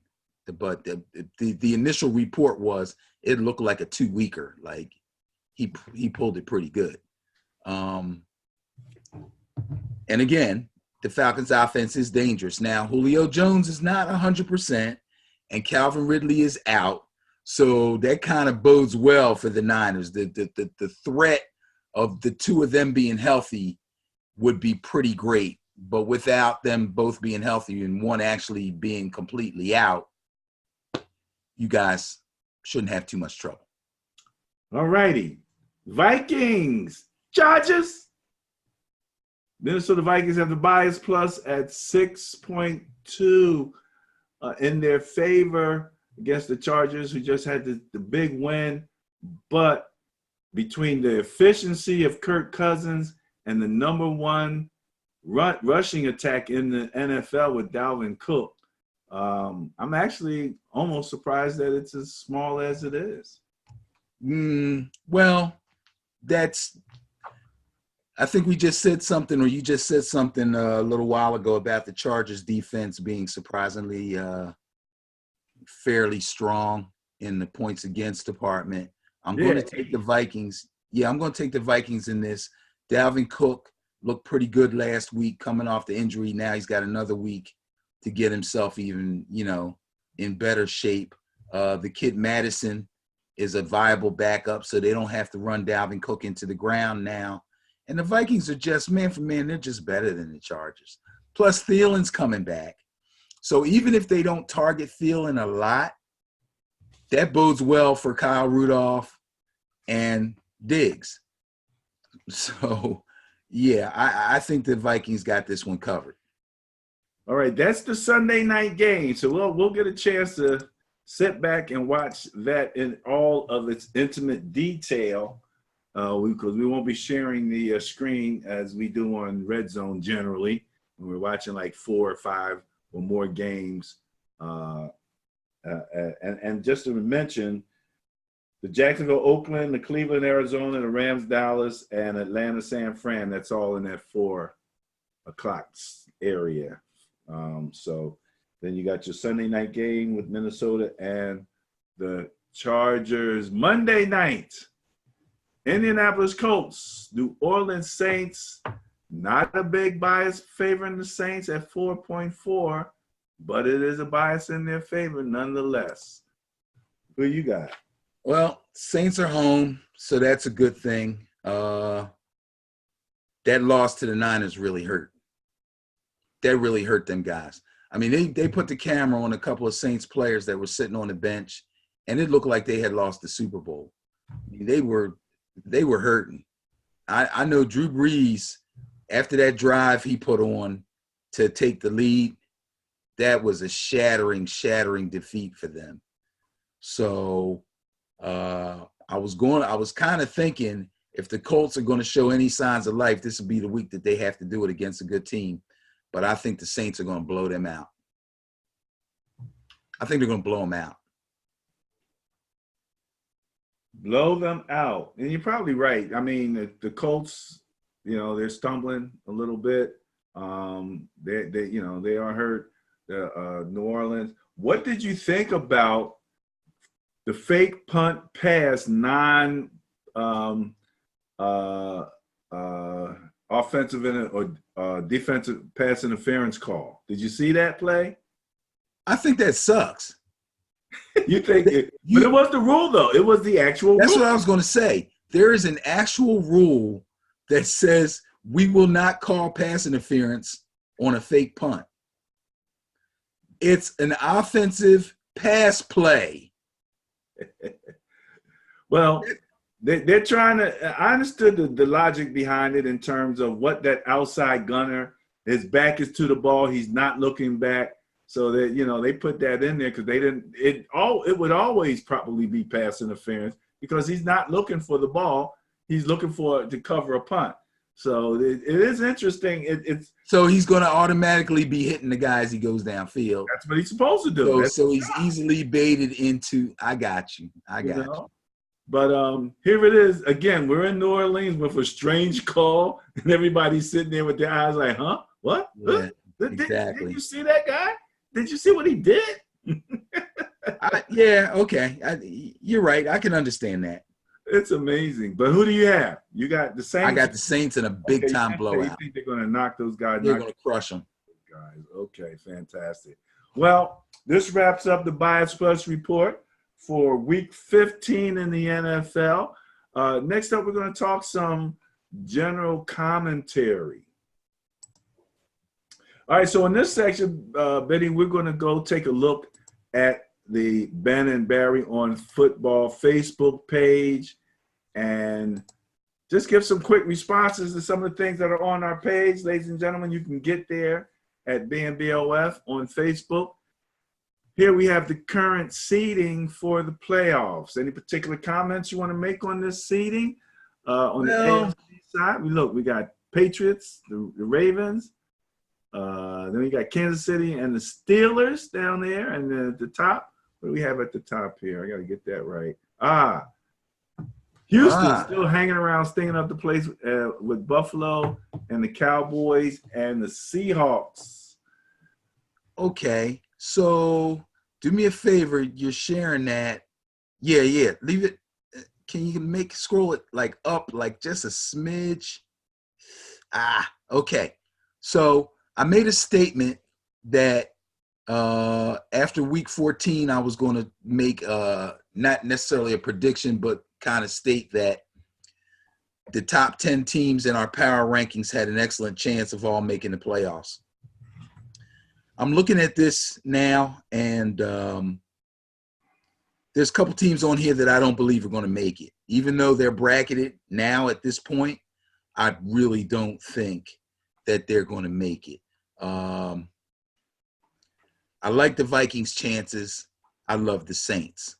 But the initial report was it looked like a 2-weeker. Like he pulled it pretty good. And again, the Falcons offense is dangerous. Now, Julio Jones is not 100% and Calvin Ridley is out. So that kind of bodes well for the Niners. The threat of the two of them being healthy would be pretty great. But without them both being healthy and one actually being completely out, you guys shouldn't have too much trouble. All righty. Vikings, Chargers. Minnesota Vikings have the bias plus at 6.2 in their favor against the Chargers, who just had the big win. But between the efficiency of Kirk Cousins and the #1 rushing attack in the NFL with Dalvin Cook, I'm actually almost surprised that it's as small as it is. Well, I think we just said something, or you just said something a little while ago about the Chargers defense being surprisingly fairly strong in the points against department. I'm going to take the Vikings. Yeah, I'm going to take the Vikings in this. Dalvin Cook looked pretty good last week coming off the injury. Now he's got another week to get himself even, in better shape. The kid Madison is a viable backup, so they don't have to run Dalvin Cook into the ground now. And the Vikings are just, man for man, they're just better than the Chargers. Plus, Thielen's coming back. So even if they don't target Thielen a lot, that bodes well for Kyle Rudolph and Diggs. So, yeah, I think the Vikings got this one covered. All right, that's the Sunday night game. So we'll get a chance to sit back and watch that in all of its intimate detail, because we won't be sharing the screen as we do on Red Zone generally when we're watching like 4 or 5 or more games. And just to mention, the Jacksonville, Oakland, the Cleveland, Arizona, the Rams, Dallas, and Atlanta, San Fran, that's all in that 4 o'clock area. So then you got your Sunday night game with Minnesota and the Chargers. Monday night, Indianapolis Colts, New Orleans Saints. Not a big bias favoring the Saints at 4.4, but it is a bias in their favor nonetheless. Who you got? Well, Saints are home, so that's a good thing. That loss to the Niners really hurt. That really hurt them guys. I mean, they put the camera on a couple of Saints players that were sitting on the bench, and it looked like they had lost the Super Bowl. I mean, they were hurting. I know Drew Brees, after that drive he put on to take the lead, that was a shattering defeat for them. So I was kind of thinking, if the Colts are going to show any signs of life, this will be the week that they have to do it against a good team. But I think the Saints are going to blow them out. I think they're going to blow them out. Blow them out. And you're probably right. I mean, the Colts, they're stumbling a little bit. They are hurt. New Orleans. What did you think about the fake punt pass um, uh, uh, offensive or defensive pass interference call? Did you see that play? I think that sucks. You think it, but it was the rule though. It was the actual That's rule. what I was going to say. There is an actual rule that says we will not call pass interference on a fake punt. It's an offensive pass play. Well, they're trying to. I understood the logic behind it in terms of what that outside gunner, his back is to the ball, he's not looking back, so that they put that in there because they didn't. It would always probably be pass interference because he's not looking for the ball, he's looking for to cover a punt. So it is interesting. It's so he's going to automatically be hitting the guy as he goes downfield. That's what he's supposed to do. So he's easily baited into. I got you. But here it is again. We're in New Orleans with a strange call, and everybody's sitting there with their eyes like, "Huh? What? Yeah, Exactly. Did you see that guy? Did you see what he did?" Yeah. Okay. You're right. I can understand that. It's amazing. But who do you have? You got the Saints. I got the Saints in a big time blowout. You think they're going to knock those guys? They're going to crush them. Guys. Okay. Fantastic. Well, this wraps up the Bias Plus report for week 15 in the NFL. Next up, we're going to talk some general commentary. All right, so in this section, Betty, we're going to go take a look at the Ben and Barry on Football Facebook page and just give some quick responses to some of the things that are on our page. Ladies and gentlemen, you can get there at BNBOF on Facebook. Here we have the current seeding for the playoffs. Any particular comments you want to make on this seeding? On the AFC side, we got Patriots, the Ravens. Then we got Kansas City and the Steelers down there. And then at the top, what do we have at the top here? I got to get that right. Houston still hanging around, stinging up the place with Buffalo and the Cowboys and the Seahawks. Okay, so do me a favor. You're sharing that. Yeah. Leave it. Can you scroll it up just a smidge? Okay. So I made a statement that after week 14, I was going to make not necessarily a prediction, but kind of state that the top 10 teams in our power rankings had an excellent chance of all making the playoffs. I'm looking at this now, and there's a couple teams on here that I don't believe are going to make it. Even though they're bracketed now at this point, I really don't think that they're going to make it. I like the Vikings' chances. I love the Saints.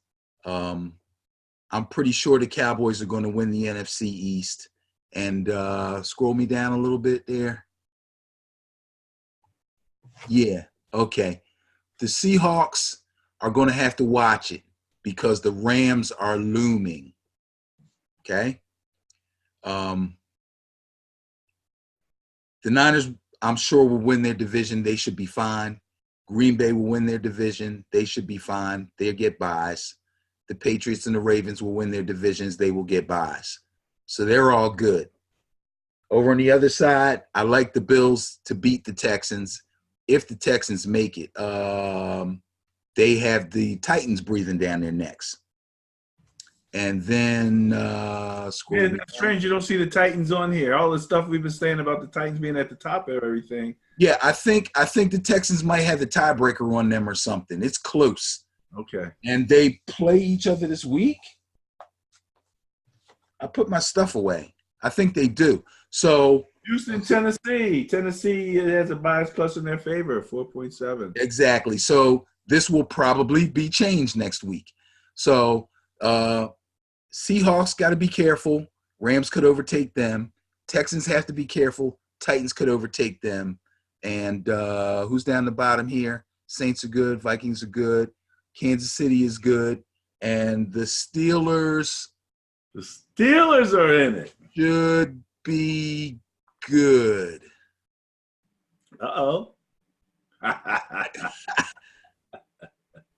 I'm pretty sure the Cowboys are going to win the NFC East. And scroll me down a little bit there. Yeah, okay. The Seahawks are going to have to watch it because the Rams are looming. Okay? The Niners, I'm sure, will win their division. They should be fine. Green Bay will win their division. They should be fine. They'll get buys. The Patriots and the Ravens will win their divisions. They will get buys. So they're all good. Over on the other side, I like the Bills to beat the Texans. If the Texans make it, they have the Titans breathing down their necks. And then that's strange you don't see the Titans on here. All the stuff we've been saying about the Titans being at the top of everything. Yeah, I think the Texans might have the tiebreaker on them or something. It's close. Okay. And they play each other this week. I put my stuff away. I think they do. So Houston, Tennessee. Tennessee has a bias plus in their favor, 4.7. Exactly. So this will probably be changed next week. So Seahawks got to be careful. Rams could overtake them. Texans have to be careful. Titans could overtake them. And who's down the bottom here? Saints are good. Vikings are good. Kansas City is good. And the Steelers. The Steelers are in it. Should be good. Uh-oh.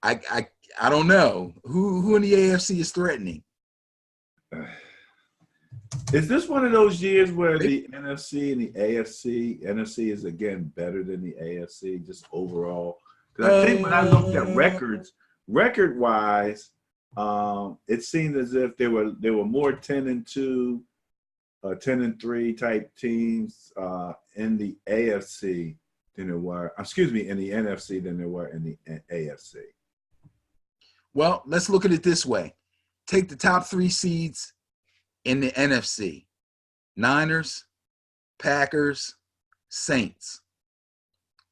I don't know who in the AFC is threatening. Is this one of those years where the NFC and the NFC is again better than the AFC just overall? Because I think when I looked at record-wise, it seemed as if there were more 10-2, 10-3 type teams in the AFC than there were. Excuse me, in the NFC than there were in the AFC. Well, let's look at it this way. Take the top 3 seeds in the NFC. Niners, Packers, Saints.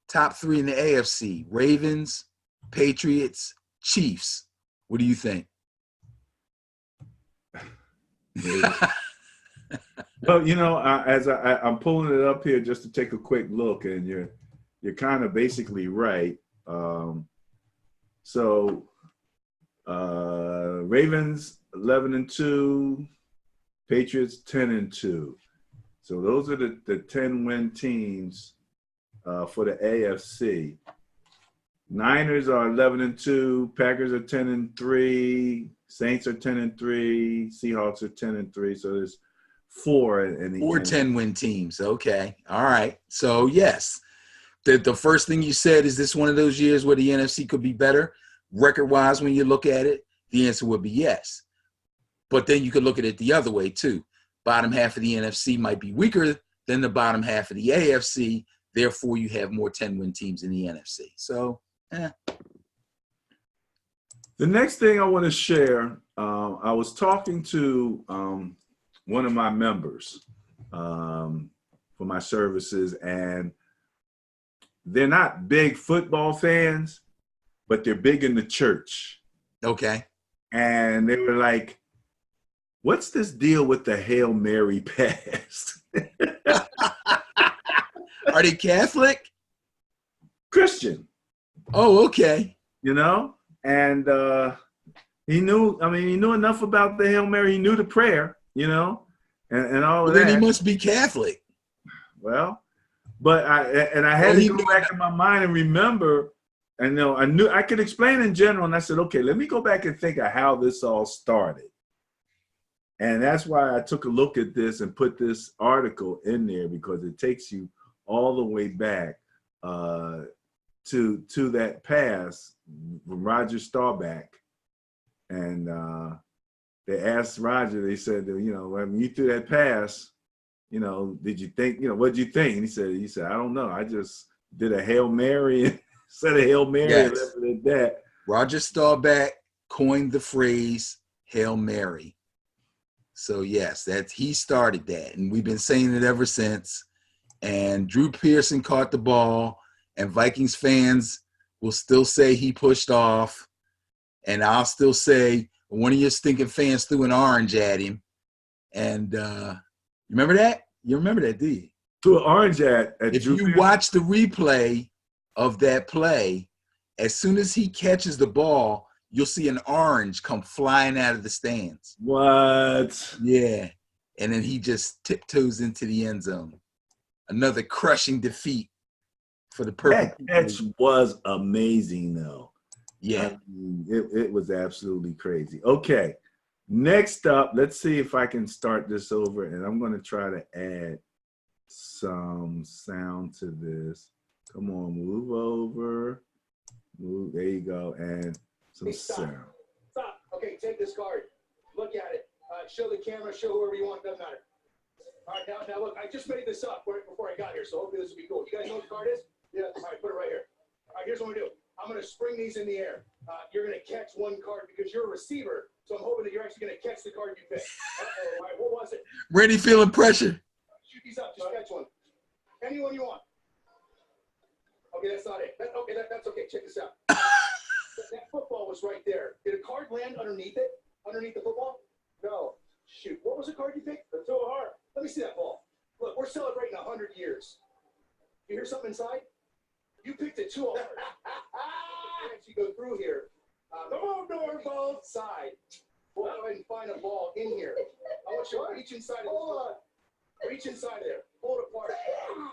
Top 3 in the AFC. Ravens, Patriots, Chiefs. What do you think? Well, you know, as I'm pulling it up here just to take a quick look, and you're kind of basically right. Ravens 11-2, Patriots 10-2. So those are the 10-win teams for the AFC. Niners are 11-2, Packers are 10-3, Saints are 10-3, Seahawks are 10-3. So there's 4 in the 4 10-win teams. Okay. All right. So yes, the first thing you said, is this one of those years where the NFC could be better record-wise when you look at it? The answer would be yes. But then you could look at it the other way too. Bottom half of the NFC might be weaker than the bottom half of the AFC. Therefore, you have more 10-win teams in the NFC. So, The next thing I want to share, I was talking to one of my members for my services, and they're not big football fans, but they're big in the church. Okay. And they were like, what's this deal with the Hail Mary pass? Are they Catholic? Christian. Oh, okay. You know? And he knew enough about the Hail Mary. He knew the prayer, and all of that. Then he must be Catholic. Well, but I had to go back in my mind and remember, and I knew I could explain in general, and I said, okay, let me go back and think of how this all started. And that's why I took a look at this and put this article in there, because it takes you all the way back to that pass from Roger Staubach. And they asked Roger, they said, when you threw that pass, did you think, what did you think? And he said, I don't know. I just did a Hail Mary and said a Hail Mary and left it at that. Roger Staubach coined the phrase Hail Mary. So yes, he started that, and we've been saying it ever since. And Drew Pearson caught the ball, and Vikings fans will still say he pushed off, and I'll still say one of your stinking fans threw an orange at him. And remember that? You remember that, do you? Threw an orange at if Drew you Pearson? Watch the replay of that play, as soon as he catches the ball, you'll see an orange come flying out of the stands. What? Yeah. And then he just tiptoes into the end zone. Another crushing defeat for the purple. That catch was amazing, though. Yeah. It was absolutely crazy. Okay. Next up, let's see if I can start this over, and I'm going to try to add some sound to this. Come on, move over. Move. There you go. And some sound. Stop. Okay, take this card. Look at it. Show the camera. Show whoever you want. Doesn't matter. All right, now look. I just made this up right before I got here, so hopefully this will be cool. You guys know what the card is? Yeah. All right, put it right here. All right, here's what we do. I'm going to spring these in the air. You're going to catch one card because you're a receiver, so I'm hoping that you're actually going to catch the card you picked. All right, what was it? Randy feeling pressure. Shoot these up. Just catch one. Anyone you want. Okay, that's not it. That's okay. Check this out. That football was right there. Did a card land underneath it? Underneath the football? No. Shoot. What was the card you picked? The 2 of heart. Let me see that ball. Look, we're celebrating 100 years. You hear something inside? You picked a 2 of heart. As you go through here, come on, both side. We'll go ahead and find a ball in here. I want you to reach inside of this. Reach inside of there. Pull it apart.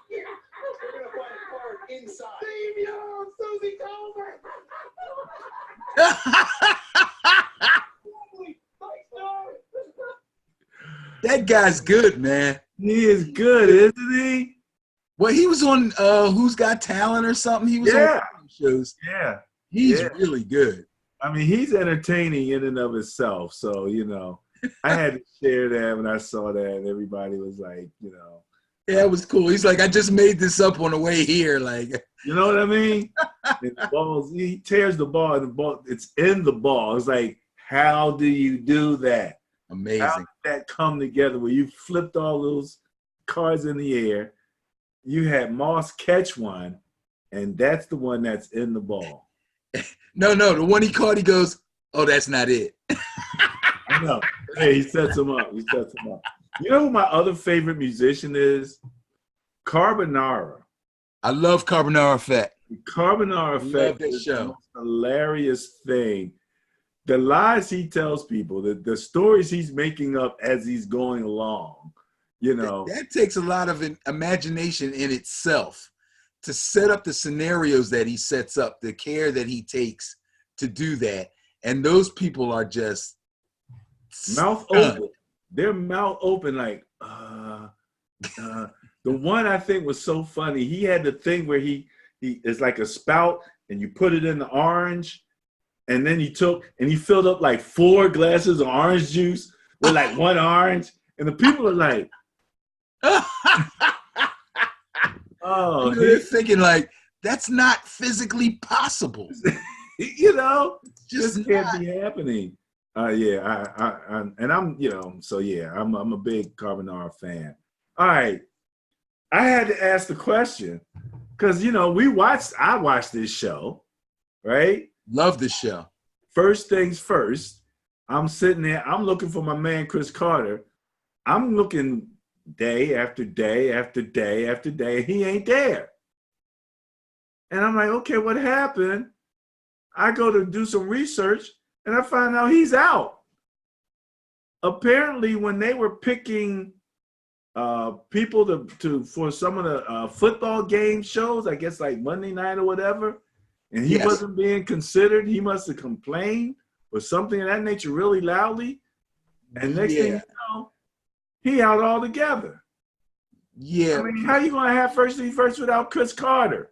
We're going to find a card inside. Steve Young, Susie Colbert. That guy's good, man. He is good, isn't he? Well, he was on Who's Got Talent or something. He was Yeah. on shows. Yeah. He's Yeah. really good. I mean, he's entertaining in and of himself. So, I had to share that when I saw that. And everybody was like, Yeah, it was cool. He's like, I just made this up on the way here. Like, you know what I mean? And the balls, he tears the ball, and the ball, it's in the ball. It's like, how do you do that? amazing. How did that come together where you flipped all those cards in the air? You had Moss catch one, and that's the one that's in the ball. No, the one he caught, he goes, oh, that's not it. I know. Hey, he sets him up. You know who my other favorite musician is? Carbonara. I love Carbonara Effect. The Carbonara Effect that is show. the most hilarious thing. The lies he tells people, the stories he's making up as he's going along, That takes a lot of imagination in itself to set up the scenarios that he sets up, the care that he takes to do that. And those people are just mouth stunned. open. Their mouth open like, the one I think was so funny, he had the thing where he is like a spout and you put it in the orange and then he filled up like 4 glasses of orange juice with like one orange. And the people are like, oh, They're thinking like, that's not physically possible. just can't be happening. Yeah, and I'm, so yeah, I'm a big Carbonara fan. All right, I had to ask the question because I watched this show, right? Love the show. First things first, I'm sitting there, I'm looking for my man Chris Carter. I'm looking day after day after day after day. He ain't there. And I'm like, okay, what happened? I go to do some research and I find out he's out. Apparently, when they were picking people for some of the football game shows, I guess like Monday night or whatever, and he wasn't being considered, he must have complained or something of that nature really loudly. And next thing you know, he out altogether. Yeah. I mean, how you going to have first things first without Chris Carter?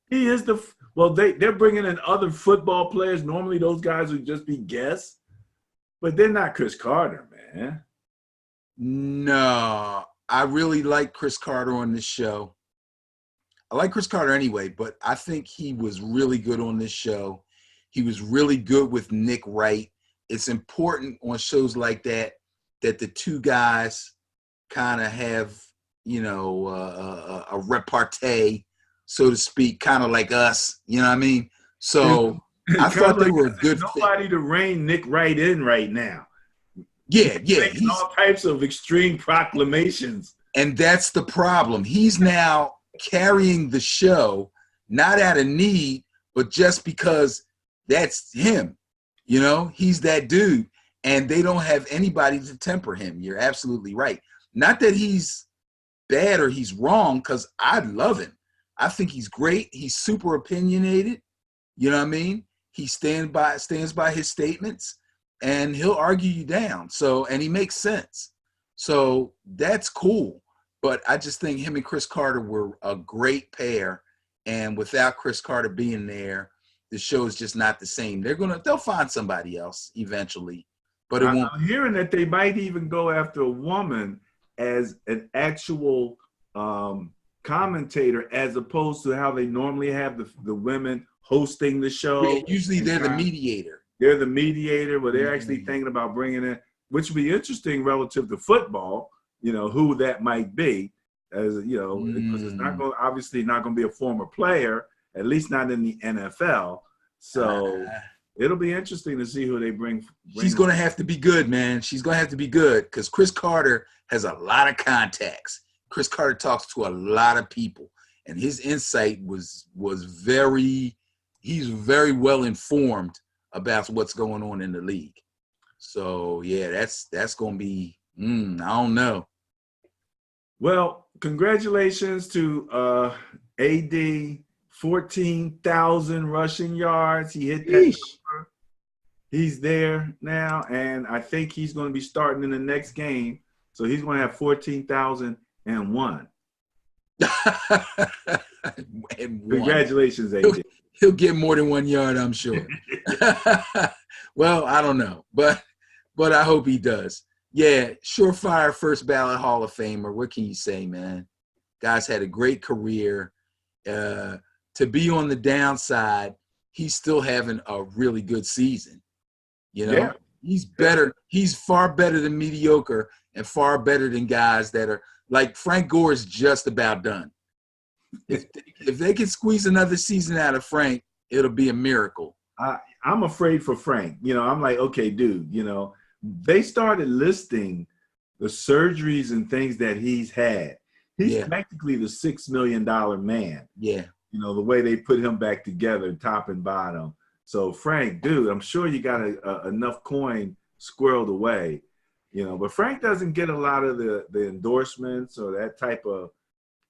He is they're bringing in other football players. Normally those guys would just be guests, but they're not Chris Carter, man. No, I really like Chris Carter on this show. I like Chris Carter anyway, but I think he was really good on this show. He was really good with Nick Wright. It's important on shows like that the two guys kind of have, a repartee, so to speak, kind of like us. You know what I mean? So I thought they were a good fit. Nobody to rein Nick Wright in right now. Yeah. He's all types of extreme proclamations. And that's the problem. He's now carrying the show, not out of need, but just because that's him. He's that dude. And they don't have anybody to temper him. You're absolutely right. Not that he's bad or he's wrong, because I love him. I think he's great. He's super opinionated. You know what I mean? He stands by his statements, and he'll argue you down. So, and he makes sense. So that's cool. But I just think him and Chris Carter were a great pair. And without Chris Carter being there, the show is just not the same. They'll find somebody else eventually. But I'm hearing that they might even go after a woman as an actual commentator, as opposed to how they normally have the women hosting the show. Yeah, usually they're the mediator. They're the mediator, but they're actually thinking about bringing in, which would be interesting relative to football, who that might be, as because it's obviously not going to be a former player, at least not in the NFL. So it'll be interesting to see who they bring. She's going to have to be good, man. She's going to have to be good because Chris Carter has a lot of contacts. Chris Carter talks to a lot of people, and his insight was he's very well informed about what's going on in the league. So yeah, that's going to be, I don't know. Well, congratulations to AD, 14,000 rushing yards. He hit that Yeesh. number. He's there now, and I think he's going to be starting in the next game. So he's going to have 14,001. And one. Congratulations, AD. He'll get more than 1 yard, I'm sure. Well, I don't know, but I hope he does. Yeah, surefire first ballot Hall of Famer. What can you say, man? Guy's had a great career. To be on the downside, he's still having a really good season. You know, Yeah. He's better. He's far better than mediocre and far better than guys that are like Frank Gore is just about done. If they can squeeze another season out of Frank, it'll be a miracle. I'm afraid for Frank. I'm like, okay, dude, they started listing the surgeries and things that he's had. He's practically the $6 million man. Yeah. The way they put him back together, top and bottom. So Frank, dude, I'm sure you got enough coin squirreled away, but Frank doesn't get a lot of the endorsements or that type of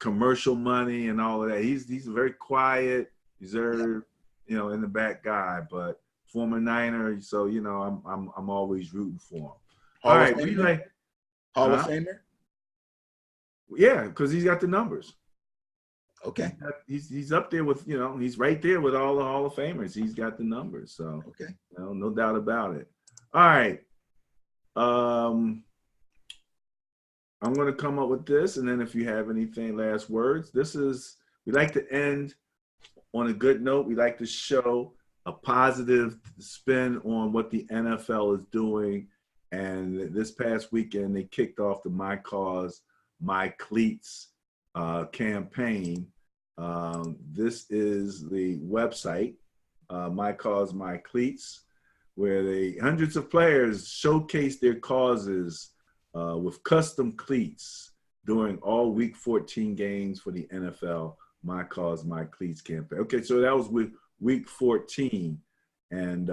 commercial money and all of that. He's a very quiet, reserved, in the back guy, but former Niner. So, I'm always rooting for him. All right. Hall of Famer? Yeah, because he's got the numbers. Okay. He's up there with, he's right there with all the Hall of Famers. He's got the numbers. So, okay. No doubt about it. All right. I'm going to come up with this. And then if you have anything, last words, we like to end on a good note. We like to show a positive spin on what the NFL is doing. And this past weekend, they kicked off the My Cause, My Cleats campaign. This is the website, My Cause, My Cleats, where hundreds of players showcase their causes with custom cleats during all Week 14 games for the NFL My Cause, My Cleats campaign. Okay, so that was with Week 14, and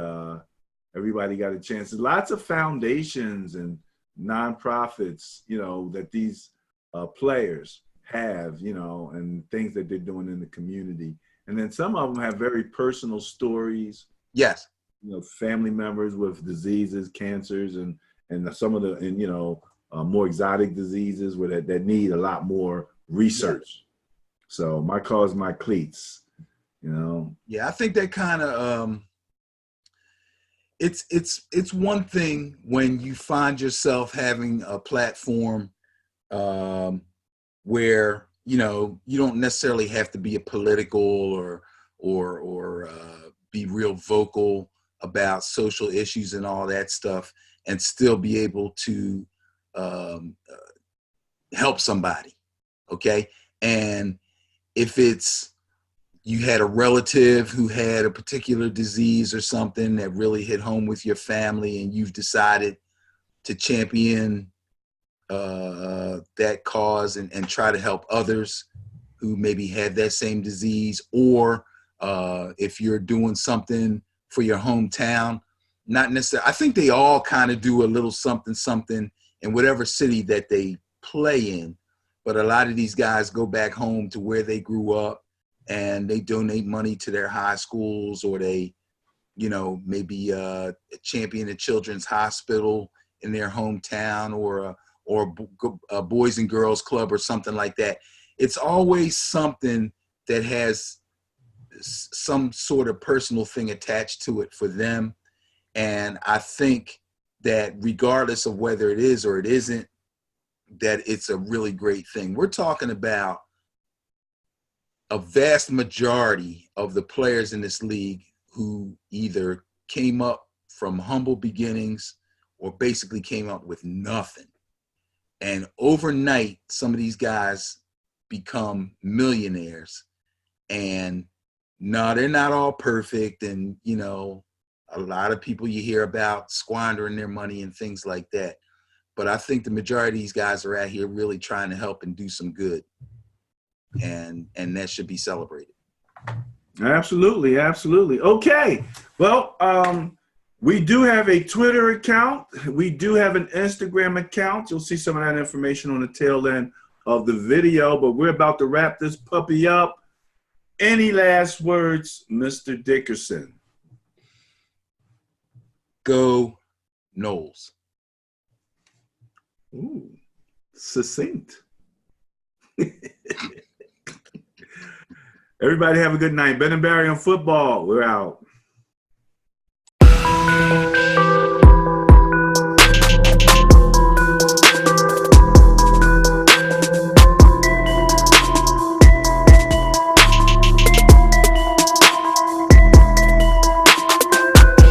everybody got a chance. There's lots of foundations and nonprofits, that these players have, and things that they're doing in the community. And then some of them have very personal stories. Yes. Family members with diseases, cancers, and some of the, more exotic diseases that need a lot more research. Yes. So My Cause, My Cleats, Yeah, I think that kind of, it's one thing when you find yourself having a platform where you don't necessarily have to be a political or be real vocal about social issues and all that stuff, and still be able to help somebody. Okay, and if it's you had a relative who had a particular disease or something that really hit home with your family, and you've decided to champion that cause and try to help others who maybe had that same disease, or if you're doing something for your hometown, not necessarily, I think they all kind of do a little something in whatever city that they play in. But a lot of these guys go back home to where they grew up and they donate money to their high schools, or they, maybe champion a children's hospital in their hometown, or a boys and girls club or something like that. It's always something that has some sort of personal thing attached to it for them. And I think that regardless of whether it is or it isn't, that it's a really great thing. We're talking about a vast majority of the players in this league who either came up from humble beginnings or basically came up with nothing. And overnight, some of these guys become millionaires. And no, they're not all perfect. And, a lot of people you hear about squandering their money and things like that. But I think the majority of these guys are out here really trying to help and do some good. And that should be celebrated. Absolutely. Absolutely. Okay. Well, we do have a Twitter account. We do have an Instagram account. You'll see some of that information on the tail end of the video, but we're about to wrap this puppy up. Any last words, Mr. Dickerson? Go Knowles. Ooh, succinct. Everybody have a good night. Ben and Barry on football. We're out.